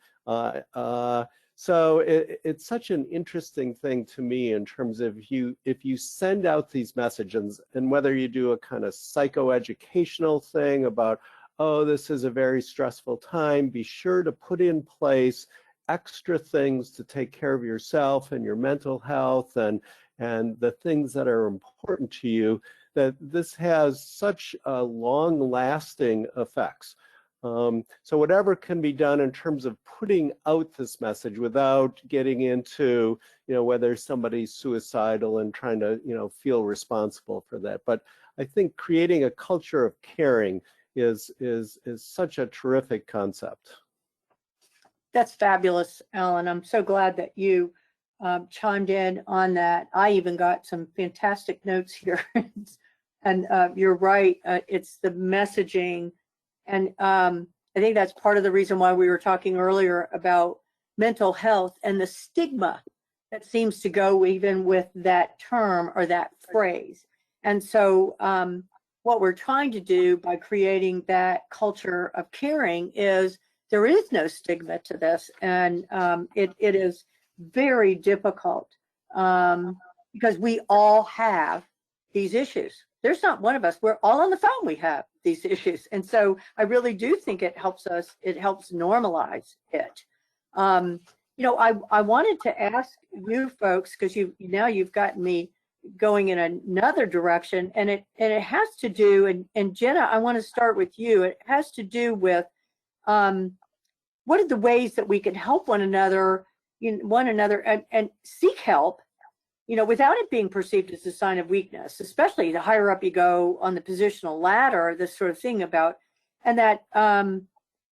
So it's such an interesting thing to me in terms of if you send out these messages, and whether you do a kind of psychoeducational thing about, oh, this is a very stressful time, be sure to put in place extra things to take care of yourself and your mental health and the things that are important to you, that this has such long-lasting effects. So whatever can be done in terms of putting out this message without getting into, whether somebody's suicidal and trying to, feel responsible for that. But I think creating a culture of caring is such a terrific concept.
That's fabulous, Alan. I'm so glad that you chimed in on that. I even got some fantastic notes here. And you're right, it's the messaging. And I think that's part of the reason why we were talking earlier about mental health and the stigma that seems to go even with that term or that phrase. And so what we're trying to do by creating that culture of caring is there is no stigma to this. And it is very difficult because we all have these issues. There's not one of us, we're all on the phone, we have these issues. And so I really do think it helps normalize it. I wanted to ask you folks, because you've gotten me going in another direction, and it has to do, and Jenna, I want to start with you. It has to do with what are the ways that we can help one another and seek help, without it being perceived as a sign of weakness, especially the higher up you go on the positional ladder, this sort of thing about, and that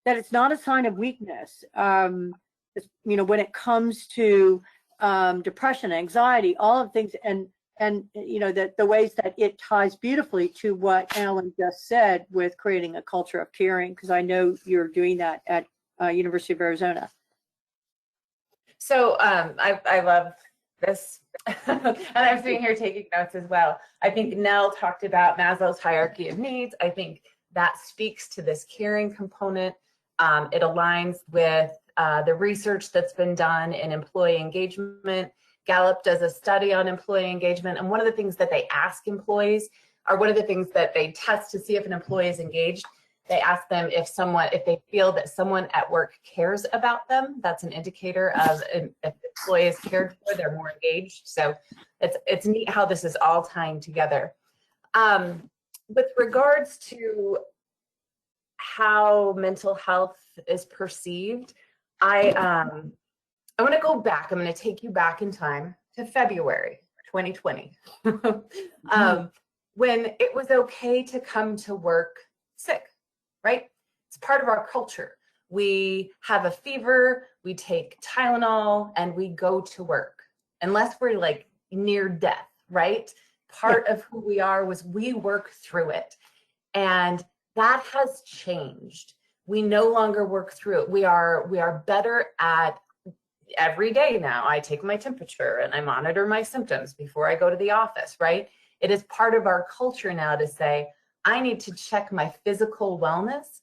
it's not a sign of weakness, when it comes to depression, anxiety, all of things, and that the ways that it ties beautifully to what Alan just said with creating a culture of caring, because I know you're doing that at University of Arizona.
So I love this, and I'm sitting here taking notes as well. I think Nell talked about Maslow's hierarchy of needs. I think that speaks to this caring component. It aligns with the research that's been done in employee engagement. Gallup does a study on employee engagement, and one of the things that they ask employees, or one of the things that they test to see if an employee is engaged, they ask them if they feel that someone at work cares about them. That's an indicator of if the employee is cared for, they're more engaged. So it's neat how this is all tying together. With regards to how mental health is perceived, I want to go back. I'm going to take you back in time to February 2020, when it was okay to come to work sick. Right? It's part of our culture. We have a fever, we take Tylenol, and we go to work, unless we're like near death, right? Part of who we are was we work through it. And that has changed. We no longer work through it. We are better at every day now. I take my temperature and I monitor my symptoms before I go to the office, right? It is part of our culture now to say, I need to check my physical wellness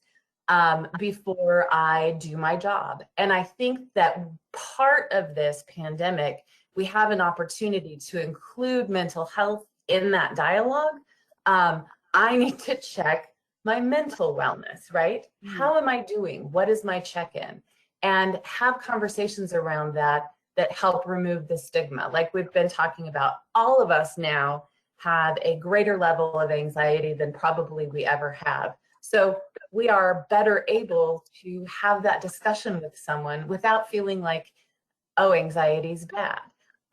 before I do my job. And I think that part of this pandemic, we have an opportunity to include mental health in that dialogue. I need to check my mental wellness, right? How am I doing? What is my check-in? And have conversations around that help remove the stigma. Like we've been talking about, all of us now have a greater level of anxiety than probably we ever have. So we are better able to have that discussion with someone without feeling like, oh, anxiety is bad.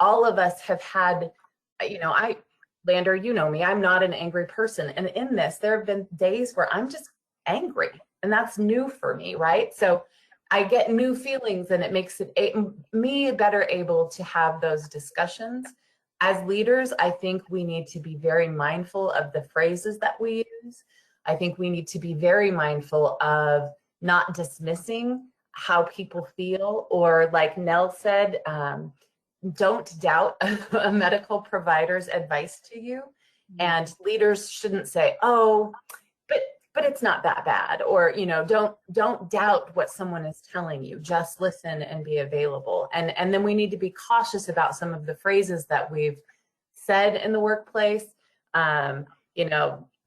All of us have had, Lander, you know me, I'm not an angry person. And in this, there have been days where I'm just angry, and that's new for me, right? So I get new feelings, and it makes me better able to have those discussions. As leaders, I think we need to be very mindful of the phrases that we use. I think we need to be very mindful of not dismissing how people feel, or like Nell said, don't doubt a medical provider's advice to you. And leaders shouldn't say, oh, but it's not that bad, or don't doubt what someone is telling you. Just listen and be available. And then we need to be cautious about some of the phrases that we've said in the workplace.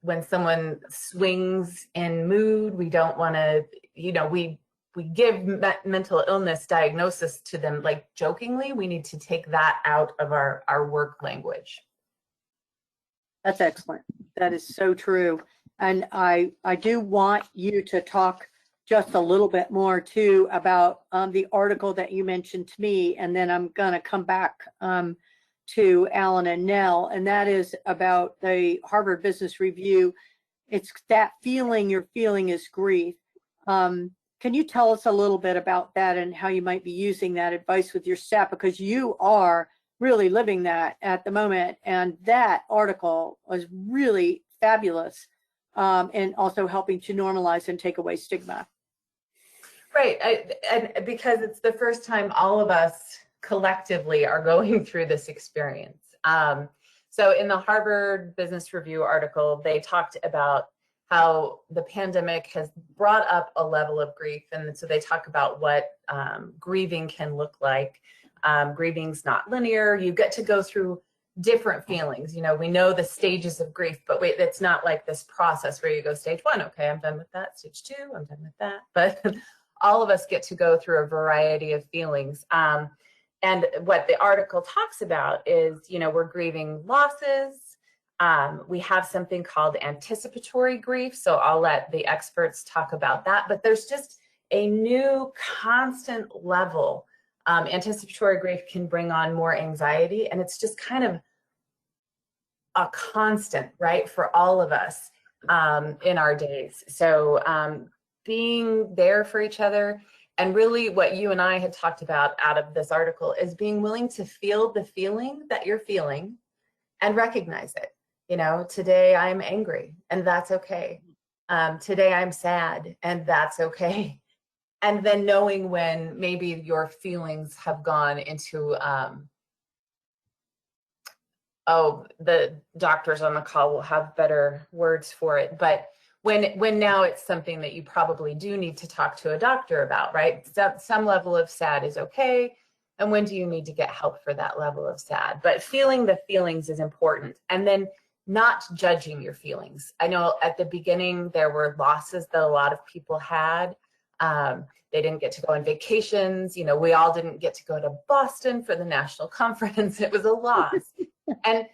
When someone swings in mood, we don't want to, we give mental illness diagnosis to them like jokingly. We need to take that out of our work language.
That's excellent. That is so true. And I do want you to talk just a little bit more too about the article that you mentioned to me, and then I'm going to come back to Alan and Nell, and that is about the Harvard Business Review. It's that feeling you're feeling is grief. Can you tell us a little bit about that and how you might be using that advice with your staff, because you are really living that at the moment, and that article was really fabulous, and also helping to normalize and take away stigma.
Right, and because it's the first time all of us collectively are going through this experience. So in the Harvard Business Review article, they talked about how the pandemic has brought up a level of grief. And so they talk about what grieving can look like. Grieving's not linear. You get to go through different feelings. We know the stages of grief, but wait, it's not like this process where you go stage 1, okay, I'm done with that. Stage 2, I'm done with that. But all of us get to go through a variety of feelings. And what the article talks about is, we're grieving losses. We have something called anticipatory grief. So I'll let the experts talk about that. But there's just a new constant level. Anticipatory grief can bring on more anxiety, and it's just kind of a constant, right, for all of us in our days. So being there for each other, and really what you and I had talked about out of this article is being willing to feel the feeling that you're feeling and recognize it. Today I'm angry, and that's okay. Today I'm sad, and that's okay. And then knowing when maybe your feelings have gone into, the doctors on the call will have better words for it, but when now it's something that you probably do need to talk to a doctor about, right? Some level of sad is okay. And when do you need to get help for that level of sad? But feeling the feelings is important. And then not judging your feelings. I know at the beginning, there were losses that a lot of people had. They didn't get to go on vacations. We all didn't get to go to Boston for the national conference. It was a loss. And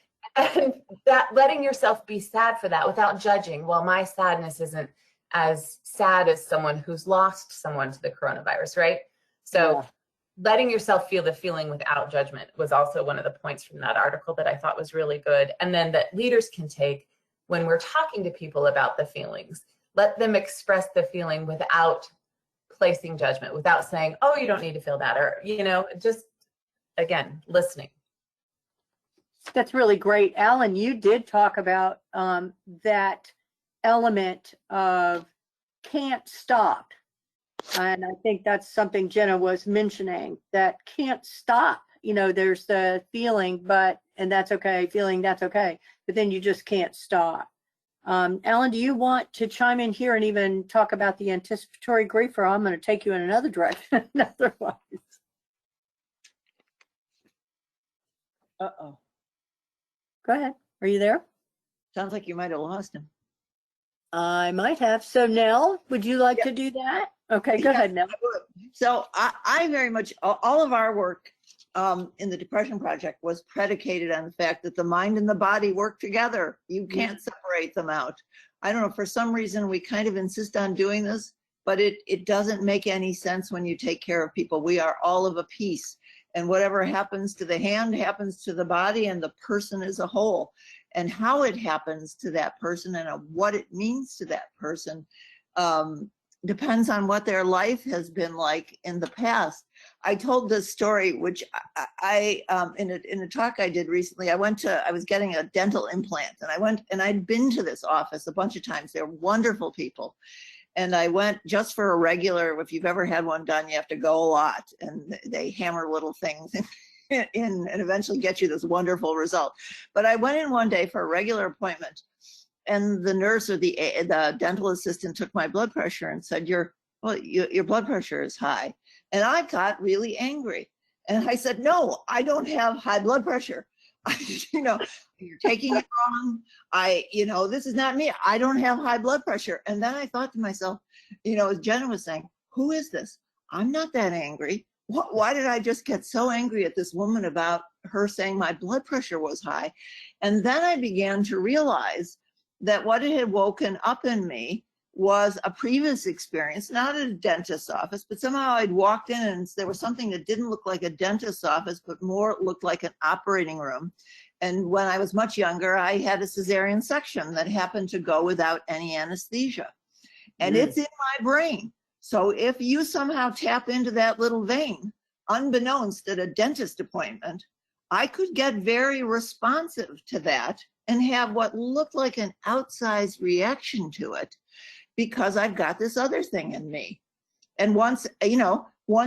that letting yourself be sad for that without judging, well, my sadness isn't as sad as someone who's lost someone to the coronavirus, right? So letting yourself feel the feeling without judgment was also one of the points from that article that I thought was really good. And then that leaders can take when we're talking to people about the feelings, let them express the feeling without placing judgment, without saying, oh, you don't need to feel that, or, just, again, listening.
That's really great. Alan, you did talk about that element of can't stop. And I think that's something Jenna was mentioning, that can't stop. You know, there's the feeling, and that's okay, feeling that's okay, but then you just can't stop. Alan, do you want to chime in here and even talk about the anticipatory grief, or I'm going to take you in another direction otherwise? Uh-oh. Go ahead. Are you there?
Sounds like you might have lost him.
I might have. So Nell, would you like to do that? Okay, go ahead, Nell.
So I very much, all of our work in the Depression Project was predicated on the fact that the mind and the body work together. You can't separate them out. I don't know, for some reason, we kind of insist on doing this, but it doesn't make any sense when you take care of people. We are all of a piece, and whatever happens to the hand happens to the body and the person as a whole. And how it happens to that person and what it means to that person depends on what their life has been like in the past. I told this story, which I in a talk I did recently. I was getting a dental implant, and I'd been to this office a bunch of times. They're wonderful people. And I went just for a regular, if you've ever had one done, you have to go a lot, and they hammer little things in and eventually get you this wonderful result. But I went in one day for a regular appointment, and the nurse or the dental assistant took my blood pressure and said, your blood pressure is high. And I got really angry. And I said, no, I don't have high blood pressure. You're taking it wrong. This is not me. I don't have high blood pressure. And then I thought to myself, as Jenna was saying, who is this? I'm not that angry. Why did I just get so angry at this woman about her saying my blood pressure was high? And then I began to realize that what it had woken up in me was a previous experience, not at a dentist's office, but somehow I'd walked in and there was something that didn't look like a dentist's office, but more looked like an operating room. And when I was much younger, I had a cesarean section that happened to go without any anesthesia. And it's in my brain. So if you somehow tap into that little vein, unbeknownst at a dentist appointment, I could get very responsive to that and have what looked like an outsized reaction to it, because I've got this other thing in me. And once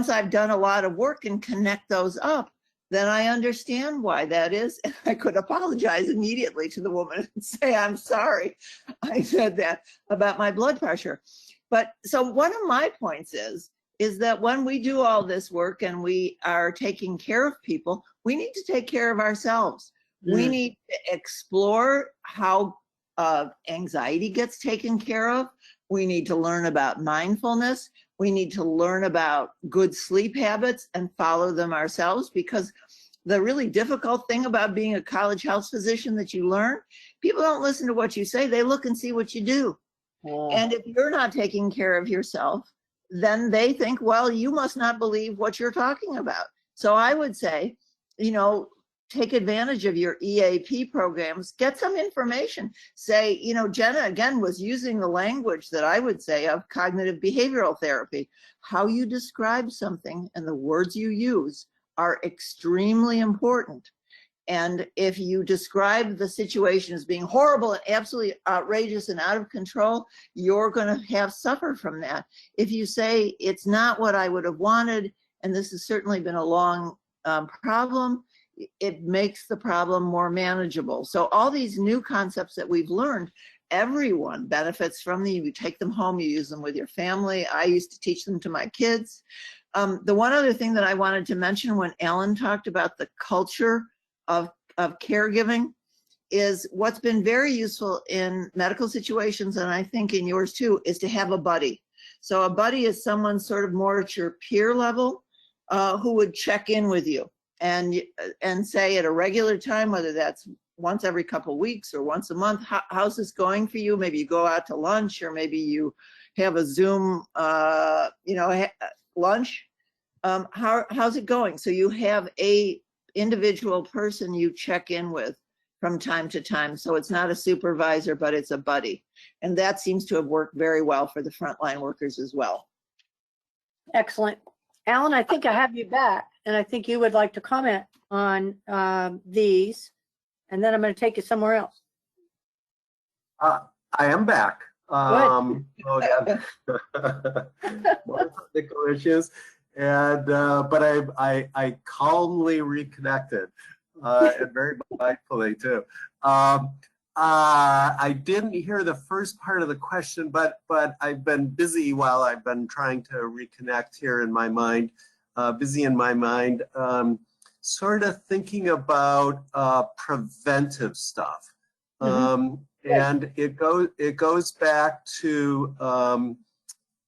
I've done a lot of work and connect those up, then I understand why that is. And I could apologize immediately to the woman and say, I'm sorry I said that about my blood pressure. But so one of my points is that when we do all this work and we are taking care of people, we need to take care of ourselves. We need to explore how anxiety gets taken care of. We need to learn about mindfulness. We need to learn about good sleep habits and follow them ourselves, because the really difficult thing about being a college health physician that you learn, people don't listen to what you say, they look and see what you do. And if you're not taking care of yourself, then they think, well, you must not believe what you're talking about. So I would say, take advantage of your EAP programs, get some information. Say, Jenna, again, was using the language that I would say of cognitive behavioral therapy. How you describe something and the words you use are extremely important. And if you describe the situation as being horrible and absolutely outrageous and out of control, you're going to suffer from that. If you say it's not what I would have wanted, and this has certainly been a long problem, it makes the problem more manageable. So all these new concepts that we've learned, everyone benefits from them. You take them home, you use them with your family. I used to teach them to my kids. The one other thing that I wanted to mention when Alan talked about the culture of caregiving is what's been very useful in medical situations, and I think in yours too, is to have a buddy. So a buddy is someone sort of more at your peer level who would check in with you and say at a regular time, whether that's once every couple of weeks or once a month, how's this going for you? Maybe you go out to lunch, or maybe you have a Zoom, lunch. How's it going? So you have a individual person you check in with from time to time. So it's not a supervisor, but it's a buddy. And that seems to have worked very well for the frontline workers as well.
Excellent. Alan, I think I have you back, and I think you would like to comment on these. and then I'm going to take you somewhere else.
I am back. Oh, yeah. More technical issues, and but I calmly reconnected, and very mindfully too. I didn't hear the first part of the question, but I've been busy while I've been trying to reconnect here in my mind. Busy in my mind, sort of thinking about preventive stuff. And it goes back to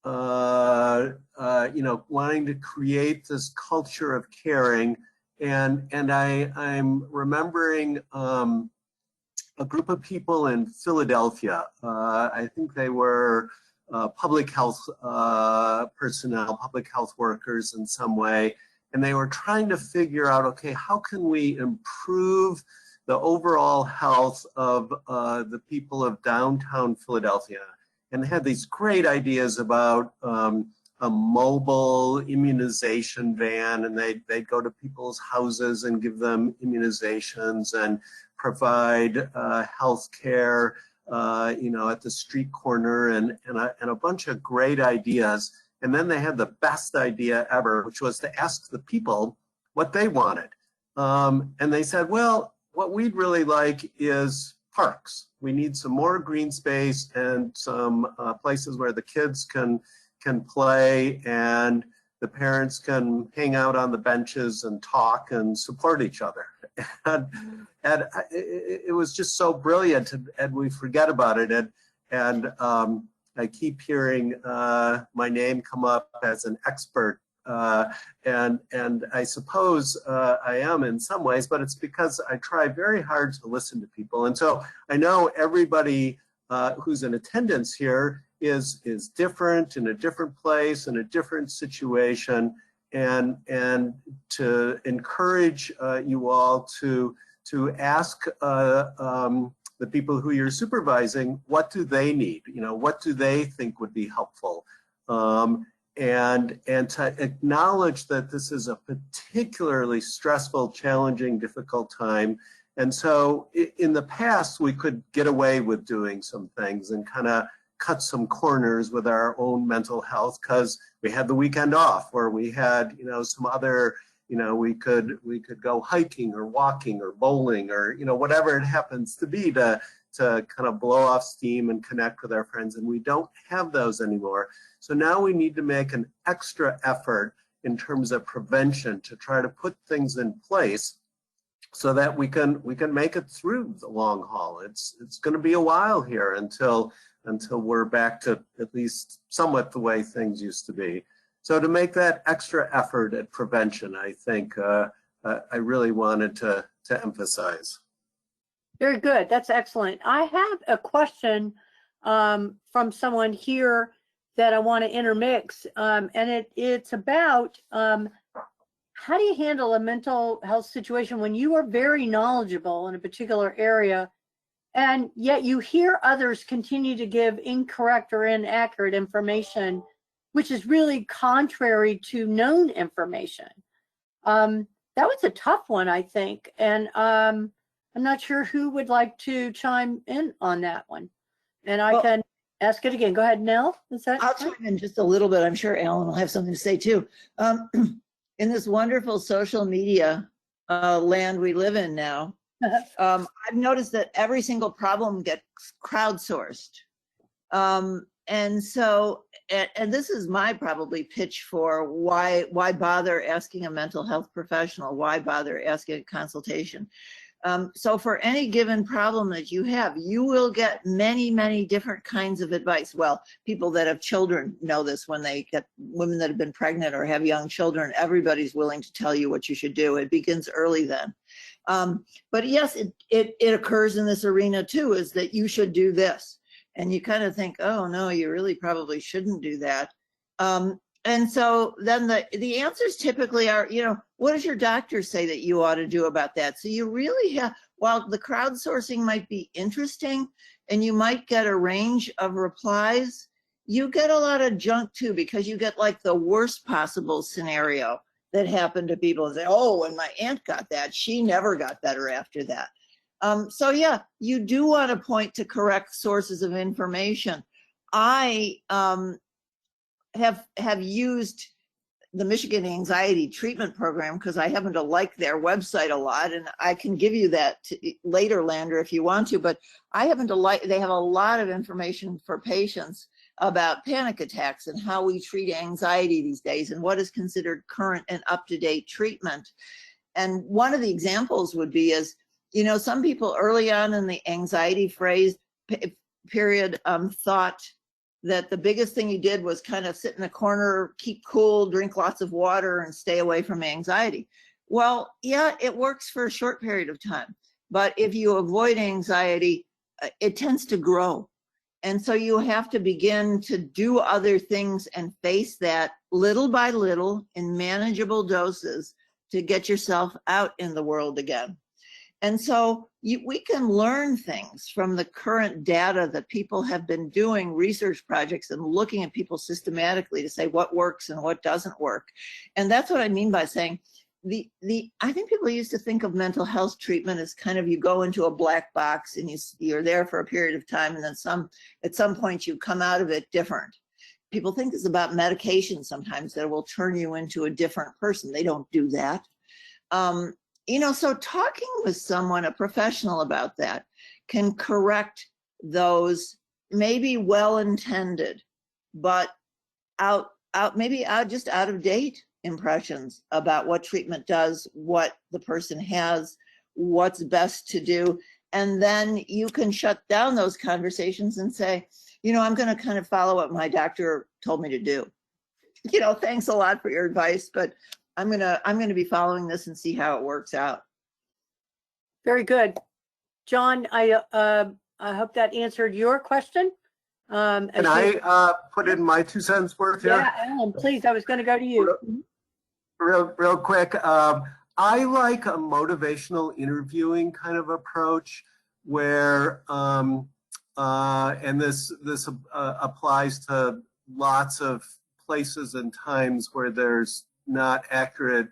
you know, wanting to create this culture of caring, and I'm remembering a group of people in Philadelphia. I think they were public health personnel, public health workers in some way, and they were trying to figure out, okay, how can we improve the overall health of the people of downtown Philadelphia? And they had these great ideas about a mobile immunization van, and they'd go to people's houses and give them immunizations and provide health care, you know, at the street corner, and a bunch of great ideas. And then they had the best idea ever, which was to ask the people what they wanted. And they said, well, what we'd really like is parks. We need some more green space and some places where the kids can play and the parents can hang out on the benches and talk and support each other. And it was just so brilliant, and we forget about it. And I keep hearing my name come up as an expert, and I suppose I am in some ways, but it's because I try very hard to listen to people. And so I know everybody who's in attendance here is different, in a different place, in a different situation, and to encourage you all to ask the people who you're supervising, what do they need? You know, what do they think would be helpful? And to acknowledge that this is a particularly stressful, challenging, difficult time. And so in the past, we could get away with doing some things and kind of cut some corners with our own mental health because we had the weekend off, or we had, you know, some other, you know, we could go hiking or walking or bowling or, you know, whatever it happens to be to kind of blow off steam and connect with our friends. And we don't have those anymore. So now we need to make an extra effort in terms of prevention to try to put things in place so that we can make it through the long haul. It's going to be a while here until we're back to at least somewhat the way things used to be. So to make that extra effort at prevention, I think I really wanted to emphasize.
Very good. That's excellent. I have a question from someone here that I want to intermix, and it's about how do you handle a mental health situation when you are very knowledgeable in a particular area, and yet you hear others continue to give incorrect or inaccurate information, which is really contrary to known information. That was a tough one, I think, and I'm not sure who would like to chime in on that one. And I can ask it again. Go ahead, Nell. Is that?
I'll chime in just a little bit. I'm sure Alan will have something to say too. In this wonderful social media land we live in now, I've noticed that every single problem gets crowdsourced. And so, and this is my probably pitch for why bother asking a mental health professional? Why bother asking a consultation? So for any given problem that you have, you will get many, many different kinds of advice. Well, people that have children know this. When they get women that have been pregnant or have young children, everybody's willing to tell you what you should do. It begins early then. But yes, it occurs in this arena too, is that you should do this. And you kind of think, oh no, you really probably shouldn't do that. And so then the answers typically are, you know, what does your doctor say that you ought to do about that? So you really have, while the crowdsourcing might be interesting and you might get a range of replies, you get a lot of junk too, because you get like the worst possible scenario that happened to people and say, oh, when my aunt got that, she never got better after that. So yeah, you do want to point to correct sources of information. I have used the Michigan Anxiety Treatment Program because I happen to like their website a lot, and I can give you that later, Lander, if you want to, but I happen to like, they have a lot of information for patients about panic attacks and how we treat anxiety these days and what is considered current and up-to-date treatment. And one of the examples would be is, you know, some people early on in the anxiety period thought that the biggest thing you did was kind of sit in a corner, keep cool, drink lots of water, and stay away from anxiety. Well, yeah, it works for a short period of time. But if you avoid anxiety, it tends to grow. And so you have to begin to do other things and face that little by little in manageable doses to get yourself out in the world again. And so we can learn things from the current data that people have been doing research projects and looking at people systematically to say what works and what doesn't work. And that's what I mean by saying I think people used to think of mental health treatment as kind of you go into a black box and you're there for a period of time, and then at some point you come out of it different. People think it's about medication sometimes that will turn you into a different person. They don't do that. You know, so talking with someone, a professional about that, can correct those maybe well-intended, but maybe just out of date impressions about what treatment does, what the person has, what's best to do. And then you can shut down those conversations and say, you know, I'm going to kind of follow what my doctor told me to do. You know, thanks a lot for your advice, but I'm going to be following this and see how it works out.
Very good. John, I hope that answered your question.
Can I put in my 2 cents worth here?
Yeah, Ellen, please, I was going to go to you.
Real quick. I like a motivational interviewing kind of approach where, and this applies to lots of places and times where there's not accurate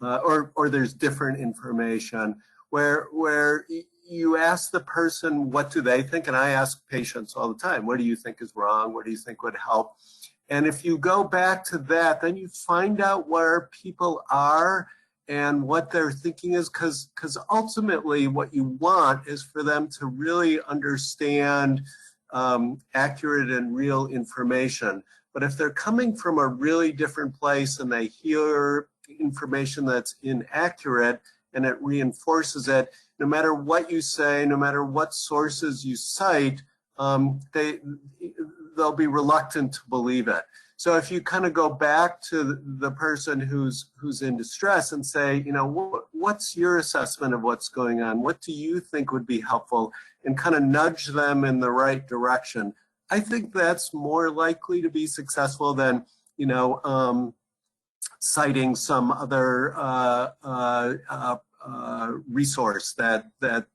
or there's different information, where you ask the person what do they think, and I ask patients all the time, what do you think is wrong, what do you think would help? And if you go back to that, then you find out where people are and what their thinking is, because ultimately what you want is for them to really understand accurate and real information. But if they're coming from a really different place and they hear information that's inaccurate and it reinforces it, no matter what you say, no matter what sources you cite, they'll be reluctant to believe it. So if you kind of go back to the person who's in distress and say, you know, what's your assessment of what's going on? What do you think would be helpful? And kind of nudge them in the right direction. I think that's more likely to be successful than, you know, citing some other resource that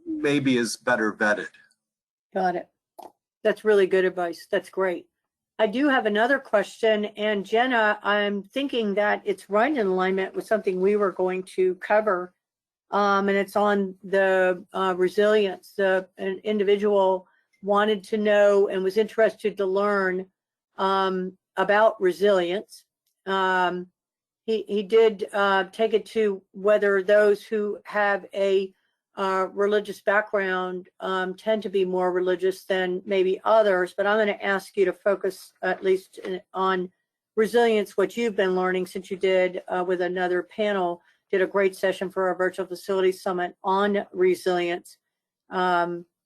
maybe is better vetted.
Got it. That's really good advice. That's great. I do have another question, and Jenna, I'm thinking that it's right in alignment with something we were going to cover, and it's on the resilience. An individual wanted to know and was interested to learn about resilience. He did take it to whether those who have a religious background tend to be more religious than maybe others, but I'm going to ask you to focus at least on resilience, what you've been learning since you did with another panel, did a great session for our virtual facilities summit on resilience.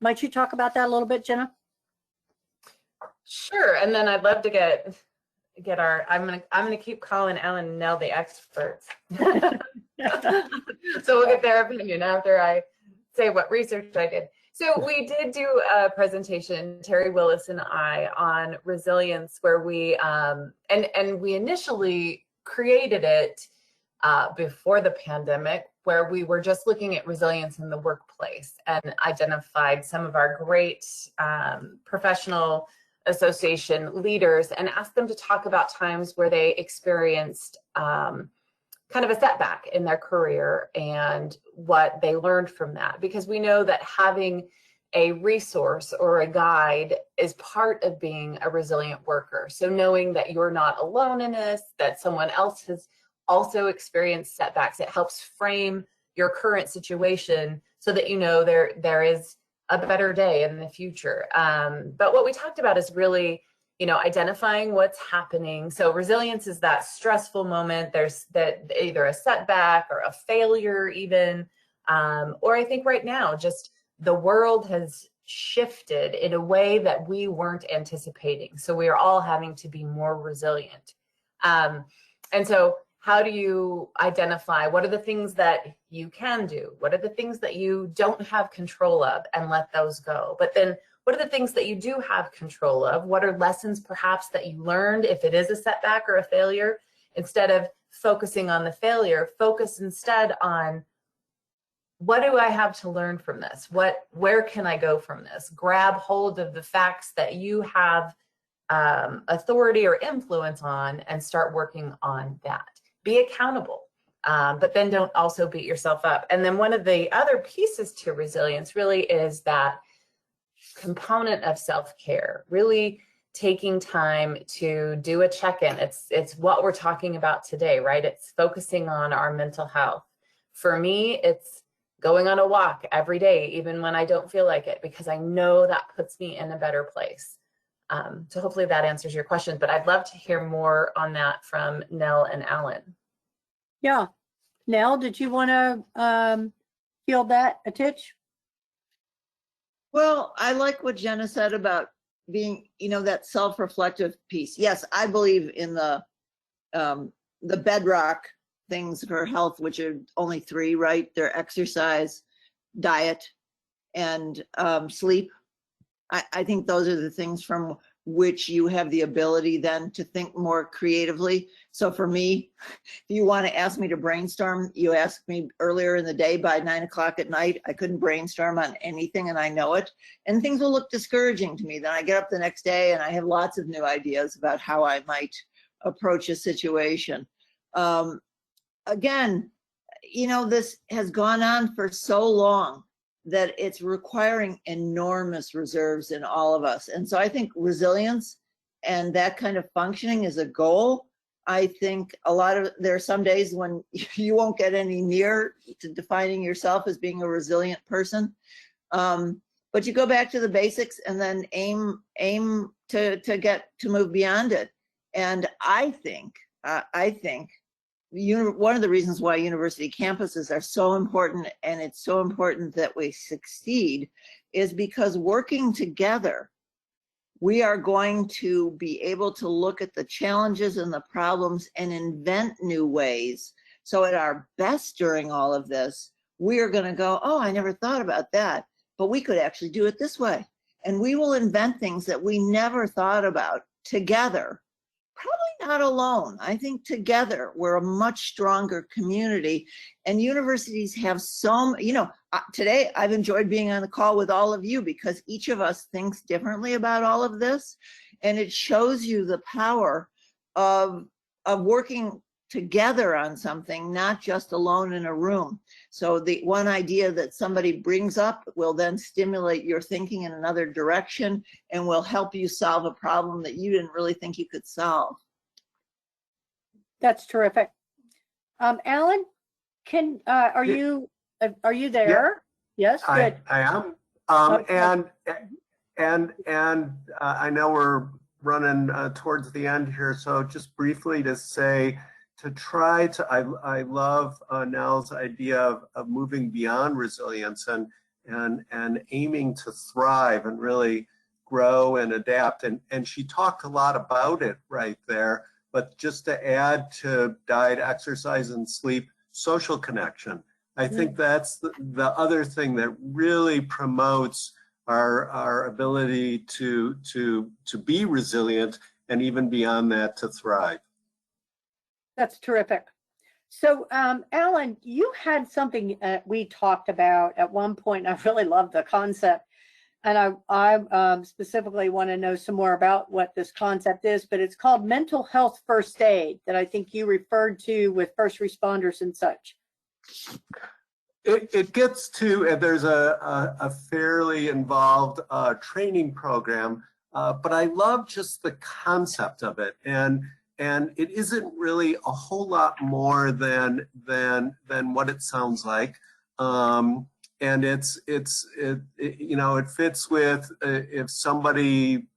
Might you talk about that a little bit, Jenna?
Sure, and then I'd love to get our, I'm gonna keep calling Ellen and Nell the experts. So we'll get their opinion after I say what research I did. So we did do a presentation, Terry Willis and I, on resilience, where we and we initially created it before the pandemic, where we were just looking at resilience in the workplace and identified some of our great professional association leaders and asked them to talk about times where they experienced kind of a setback in their career and what they learned from that. Because we know that having a resource or a guide is part of being a resilient worker. So knowing that you're not alone in this, that someone else has also experienced setbacks, it helps frame your current situation so that you know there is a better day in the future. But what we talked about is really, identifying what's happening. So resilience is that stressful moment. There's that either a setback or a failure even, or I think right now, just the world has shifted in a way that we weren't anticipating. So we are all having to be more resilient. And so how do you identify what are the things that you can do? What are the things that you don't have control of, and let those go? But then what are the things that you do have control of? What are lessons perhaps that you learned if it is a setback or a failure? Instead of focusing on the failure, focus instead on what do I have to learn from this? Where can I go from this? Grab hold of the facts that you have authority or influence on and start working on that. Be accountable, but then don't also beat yourself up. And then one of the other pieces to resilience really is that component of self-care, really taking time to do a check-in. It's what we're talking about today, right? It's focusing on our mental health. For me, it's going on a walk every day, even when I don't feel like it, because I know that puts me in a better place. So hopefully that answers your question, but I'd love to hear more on that from Nell and Alan.
Yeah. Nell, did you want to field that a titch?
Well, I like what Jenna said about being, that self-reflective piece. Yes, I believe in the bedrock things for health, which are only 3, right? They're exercise, diet, and sleep. I think those are the things from which you have the ability then to think more creatively. So for me, if you want to ask me to brainstorm, you asked me earlier in the day by 9 o'clock at night, I couldn't brainstorm on anything, and I know it. And things will look discouraging to me. Then I get up the next day and I have lots of new ideas about how I might approach a situation. Again, this has gone on for so long that it's requiring enormous reserves in all of us. And so I think resilience and that kind of functioning is a goal. I think there are some days when you won't get any near to defining yourself as being a resilient person. But you go back to the basics and then aim to move beyond it. And I think one of the reasons why university campuses are so important, and it's so important that we succeed, is because working together, we are going to be able to look at the challenges and the problems and invent new ways. So at our best during all of this, we are going to go, oh, I never thought about that, but we could actually do it this way. And we will invent things that we never thought about together. Probably not alone. I think together we're a much stronger community, and universities have today I've enjoyed being on the call with all of you because each of us thinks differently about all of this, and it shows you the power of working together on something, not just alone in a room. So the one idea that somebody brings up will then stimulate your thinking in another direction and will help you solve a problem that you didn't really think you could solve.
That's terrific. Alan, are you there? Yes, good.
I am.
Okay.
And I know we're running towards the end here, so just briefly to say, I love Nell's idea of moving beyond resilience and aiming to thrive and really grow and adapt. And she talked a lot about it right there, but just to add to diet, exercise, and sleep, social connection. I think that's the other thing that really promotes our ability to be resilient, and even beyond that, to thrive.
That's terrific. So, Alan, you had something we talked about at one point. I really love the concept and I specifically want to know some more about what this concept is, but it's called mental health first aid that I think you referred to with first responders and such.
It gets to, and there's a fairly involved training program, but I love just the concept of it, and it isn't really a whole lot more than what it sounds like, and it fits with if somebody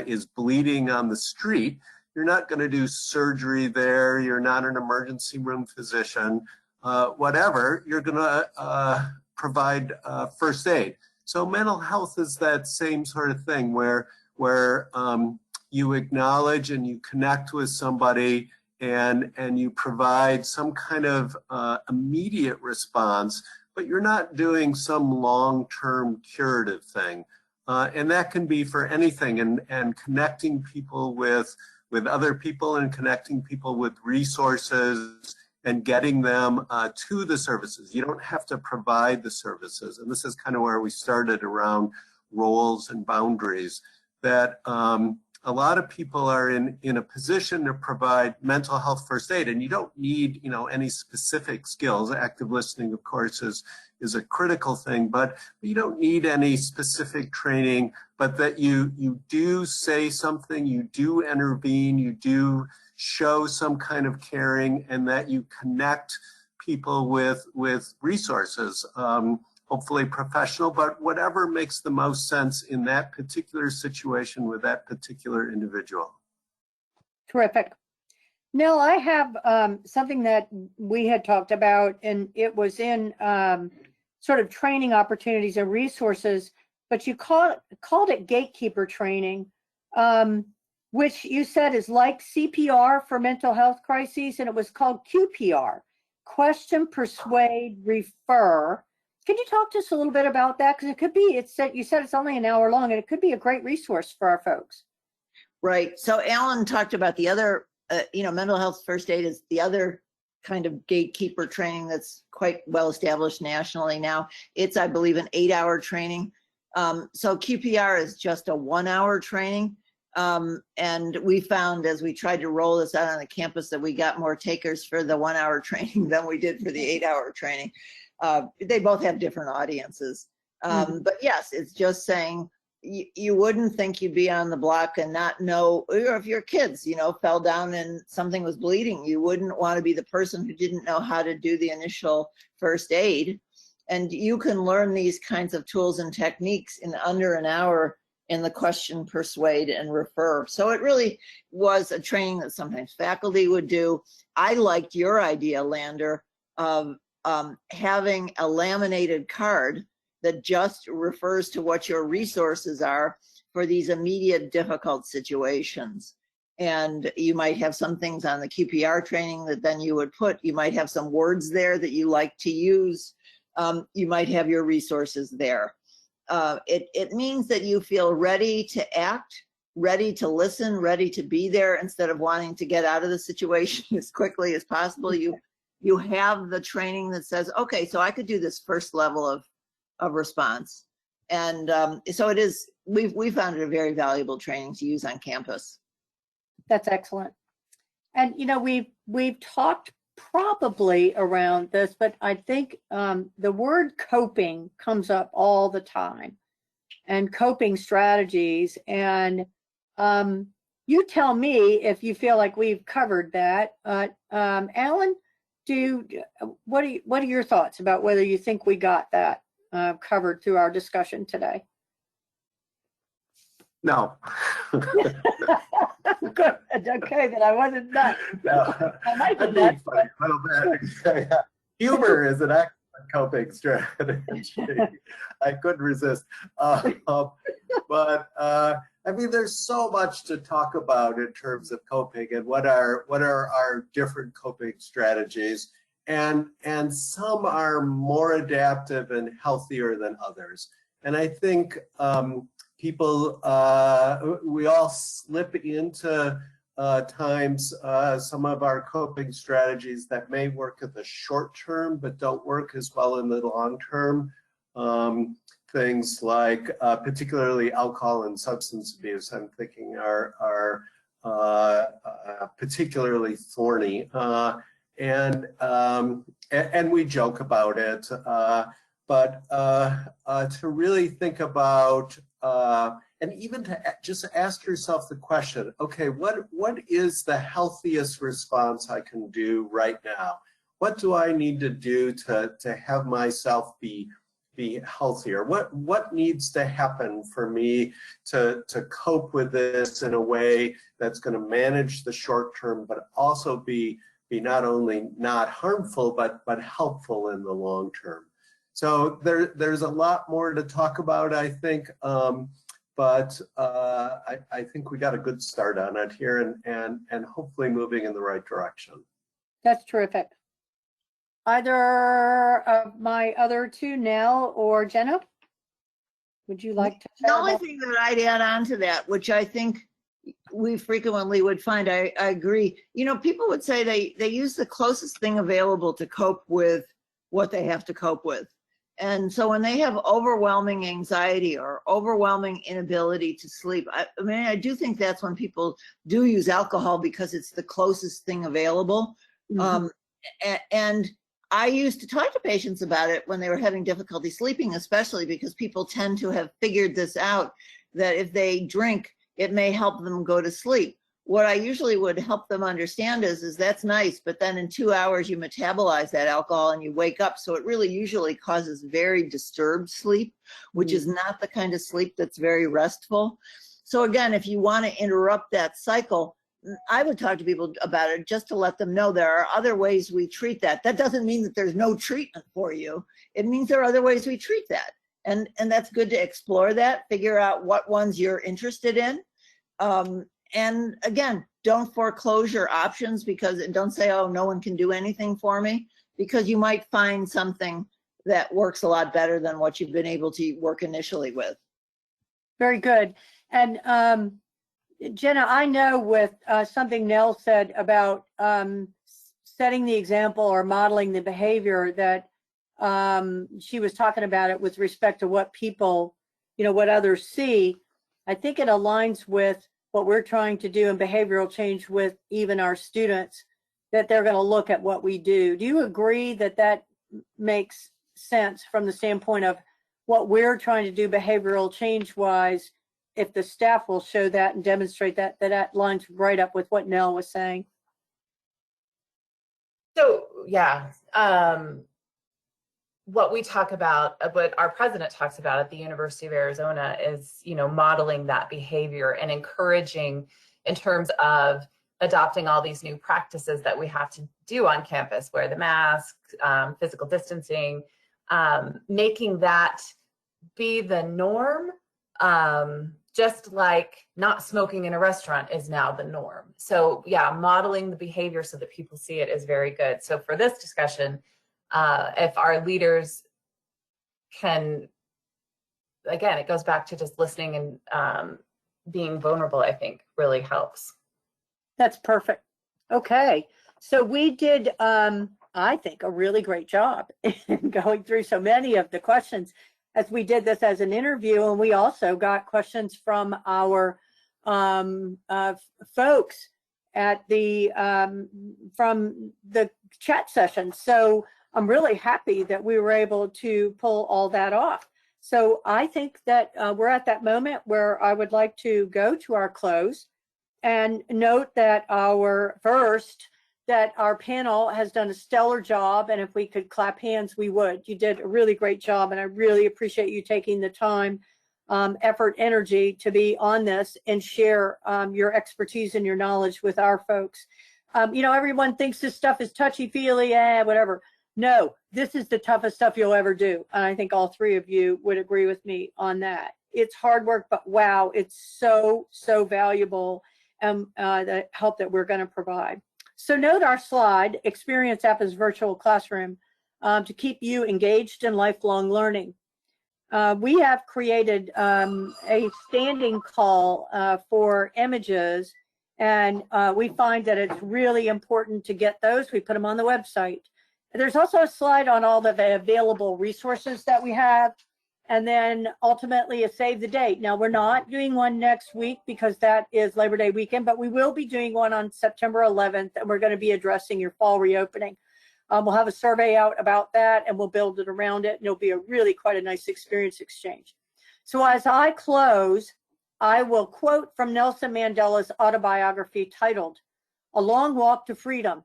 is bleeding on the street, you're not going to do surgery there, you're not an emergency room physician. Whatever, you're going to provide first aid. So mental health is that same sort of thing where you acknowledge and you connect with somebody and you provide some kind of immediate response, but you're not doing some long-term curative thing. And that can be for anything, and connecting people with other people and connecting people with resources and getting them to the services. You don't have to provide the services. And this is kind of where we started around roles and boundaries, that a lot of people are in a position to provide mental health first aid, and you don't need any specific skills. Active listening, of course, is a critical thing, but you don't need any specific training, but that you do say something, you do intervene, you do show some kind of caring, and that you connect people with resources, hopefully professional, but whatever makes the most sense in that particular situation with that particular individual.
Terrific. Nell, I have something that we had talked about, and it was in sort of training opportunities and resources, but you called it gatekeeper training, which you said is like CPR for mental health crises, and it was called QPR, question, persuade, refer. Can you talk to us a little bit about that? Because it could be, you said it's only an hour long, and it could be a great resource for our folks.
Right. So Alan talked about the other, mental health first aid is the other kind of gatekeeper training that's quite well established nationally now. It's, I believe, an 8-hour training. So QPR is just a 1-hour training. And we found as we tried to roll this out on the campus that we got more takers for the 1-hour training than we did for the 8-hour training. They both have different audiences. But yes, it's just saying you wouldn't think you'd be on the block and not know, or if your kids, fell down and something was bleeding, you wouldn't want to be the person who didn't know how to do the initial first aid. And you can learn these kinds of tools and techniques in under an hour in the question, persuade, and refer. So it really was a training that sometimes faculty would do. I liked your idea, Lander, of having a laminated card that just refers to what your resources are for these immediate difficult situations. And you might have some things on the QPR training that then you would put, you might have some words there that you like to use. You might have your resources there. It means that you feel ready to act, ready to listen, ready to be there instead of wanting to get out of the situation as quickly as possible. You have the training that says, okay, so I could do this first level of response. And so it is, we found it a very valuable training to use on campus.
That's excellent. And, we've talked probably around this, but I think the word coping comes up all the time, and coping strategies. And you tell me if you feel like we've covered that. Alan, what are your thoughts about whether you think we got that covered through our discussion today?
No.
Good. Okay, then I wasn't done.
No.
I might be
I'm
done.
being funny a little bit. Humor is an excellent coping strategy. I couldn't resist. But there's so much to talk about in terms of coping and what are our different coping strategies, and some are more adaptive and healthier than others. And I think people, we all slip into times some of our coping strategies that may work in the short term but don't work as well in the long term. things like particularly alcohol and substance abuse, I'm thinking are particularly thorny. And we joke about it, but to really think about and even to just ask yourself the question, okay, what is the healthiest response I can do right now? What do I need to do to have myself be healthier? What needs to happen for me to cope with this in a way that's going to manage the short term, but also be not only not harmful, but helpful in the long term? So there's a lot more to talk about, I think. But I think we got a good start on it here, and hopefully moving in the right direction.
That's terrific. Either of my other two, Nell or Jenna, would you like to?
The only thing that I'd add on to that, which I think we frequently would find, I agree. You know, people would say they use the closest thing available to cope with what they have to cope with. And so when they have overwhelming anxiety or overwhelming inability to sleep, I mean, I do think that's when people do use alcohol because it's the closest thing available. Mm-hmm. And I used to talk to patients about it when they were having difficulty sleeping, especially because people tend to have figured this out, that if they drink, it may help them go to sleep. What I usually would help them understand is that's nice, but then in 2 hours you metabolize that alcohol and you wake up. So it really usually causes very disturbed sleep, which is not the kind of sleep that's very restful. So again, if you want to interrupt that cycle, I would talk to people about it just to let them know there are other ways we treat that. That doesn't mean that there's no treatment for you. It means there are other ways we treat that. And that's good to explore that, figure out what ones you're interested in. And again, don't foreclose options, because don't say, oh, no one can do anything for me, because you might find something that works a lot better than what you've been able to work initially with.
Very good. And Jenna, I know with something Nell said about setting the example or modeling the behavior, that she was talking about it with respect to what people, what others see. I think it aligns with what we're trying to do in behavioral change with even our students, that they're going to look at what we do. Do you agree that that makes sense from the standpoint of what we're trying to do behavioral change wise? If the staff will show that and demonstrate that, that lines right up with what Nell was saying.
So yeah, what we talk about, what our president talks about at the University of Arizona is, modeling that behavior and encouraging in terms of adopting all these new practices that we have to do on campus, wear the mask, physical distancing, making that be the norm, just like not smoking in a restaurant is now the norm. So yeah, modeling the behavior so that people see it is very good. So for this discussion, if our leaders can, again, it goes back to just listening and being vulnerable, I think really helps.
That's perfect. Okay. So we did, I think, a really great job in going through so many of the questions, as we did this as an interview. And we also got questions from our folks at the, from the chat session. So I'm really happy that we were able to pull all that off. So I think that we're at that moment where I would like to go to our close and note that our panel has done a stellar job. And if we could clap hands, we would. You did a really great job. And I really appreciate you taking the time, effort, energy to be on this and share your expertise and your knowledge with our folks. Everyone thinks this stuff is touchy-feely, whatever. No, this is the toughest stuff you'll ever do. And I think all three of you would agree with me on that. It's hard work, but wow, it's so, so valuable, and the help that we're going to provide. So note our slide, Experience App as Virtual Classroom, to keep you engaged in lifelong learning. We have created a standing call for images, and we find that it's really important to get those. We put them on the website. There's also a slide on all of the available resources that we have. and then ultimately a save the date. Now, we're not doing one next week because that is Labor Day weekend, but we will be doing one on September 11th, and we're going to be addressing your fall reopening. We'll have a survey out about that, and we'll build it around it, and it'll be a really quite a nice experience exchange. So as I close, I will quote from Nelson Mandela's autobiography titled, "A Long Walk to Freedom."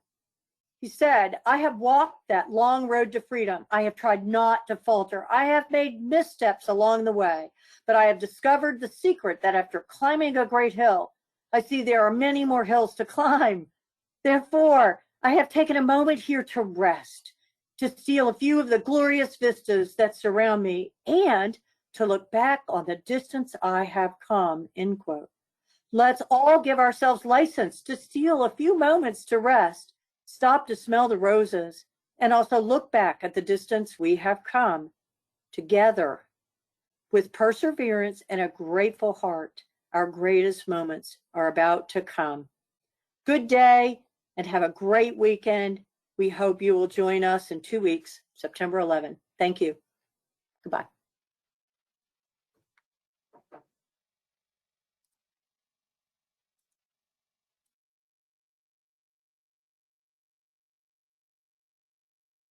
He said, "I have walked that long road to freedom. I have tried not to falter. I have made missteps along the way, but I have discovered the secret that after climbing a great hill, I see there are many more hills to climb. Therefore, I have taken a moment here to rest, to steal a few of the glorious vistas that surround me, and to look back on the distance I have come," end quote. Let's all give ourselves license to steal a few moments to rest, stop to smell the roses, and also look back at the distance we have come together. With perseverance and a grateful heart, our greatest moments are about to come. Good day and have a great weekend. We hope you will join us in 2 weeks, September 11th. Thank you. Goodbye.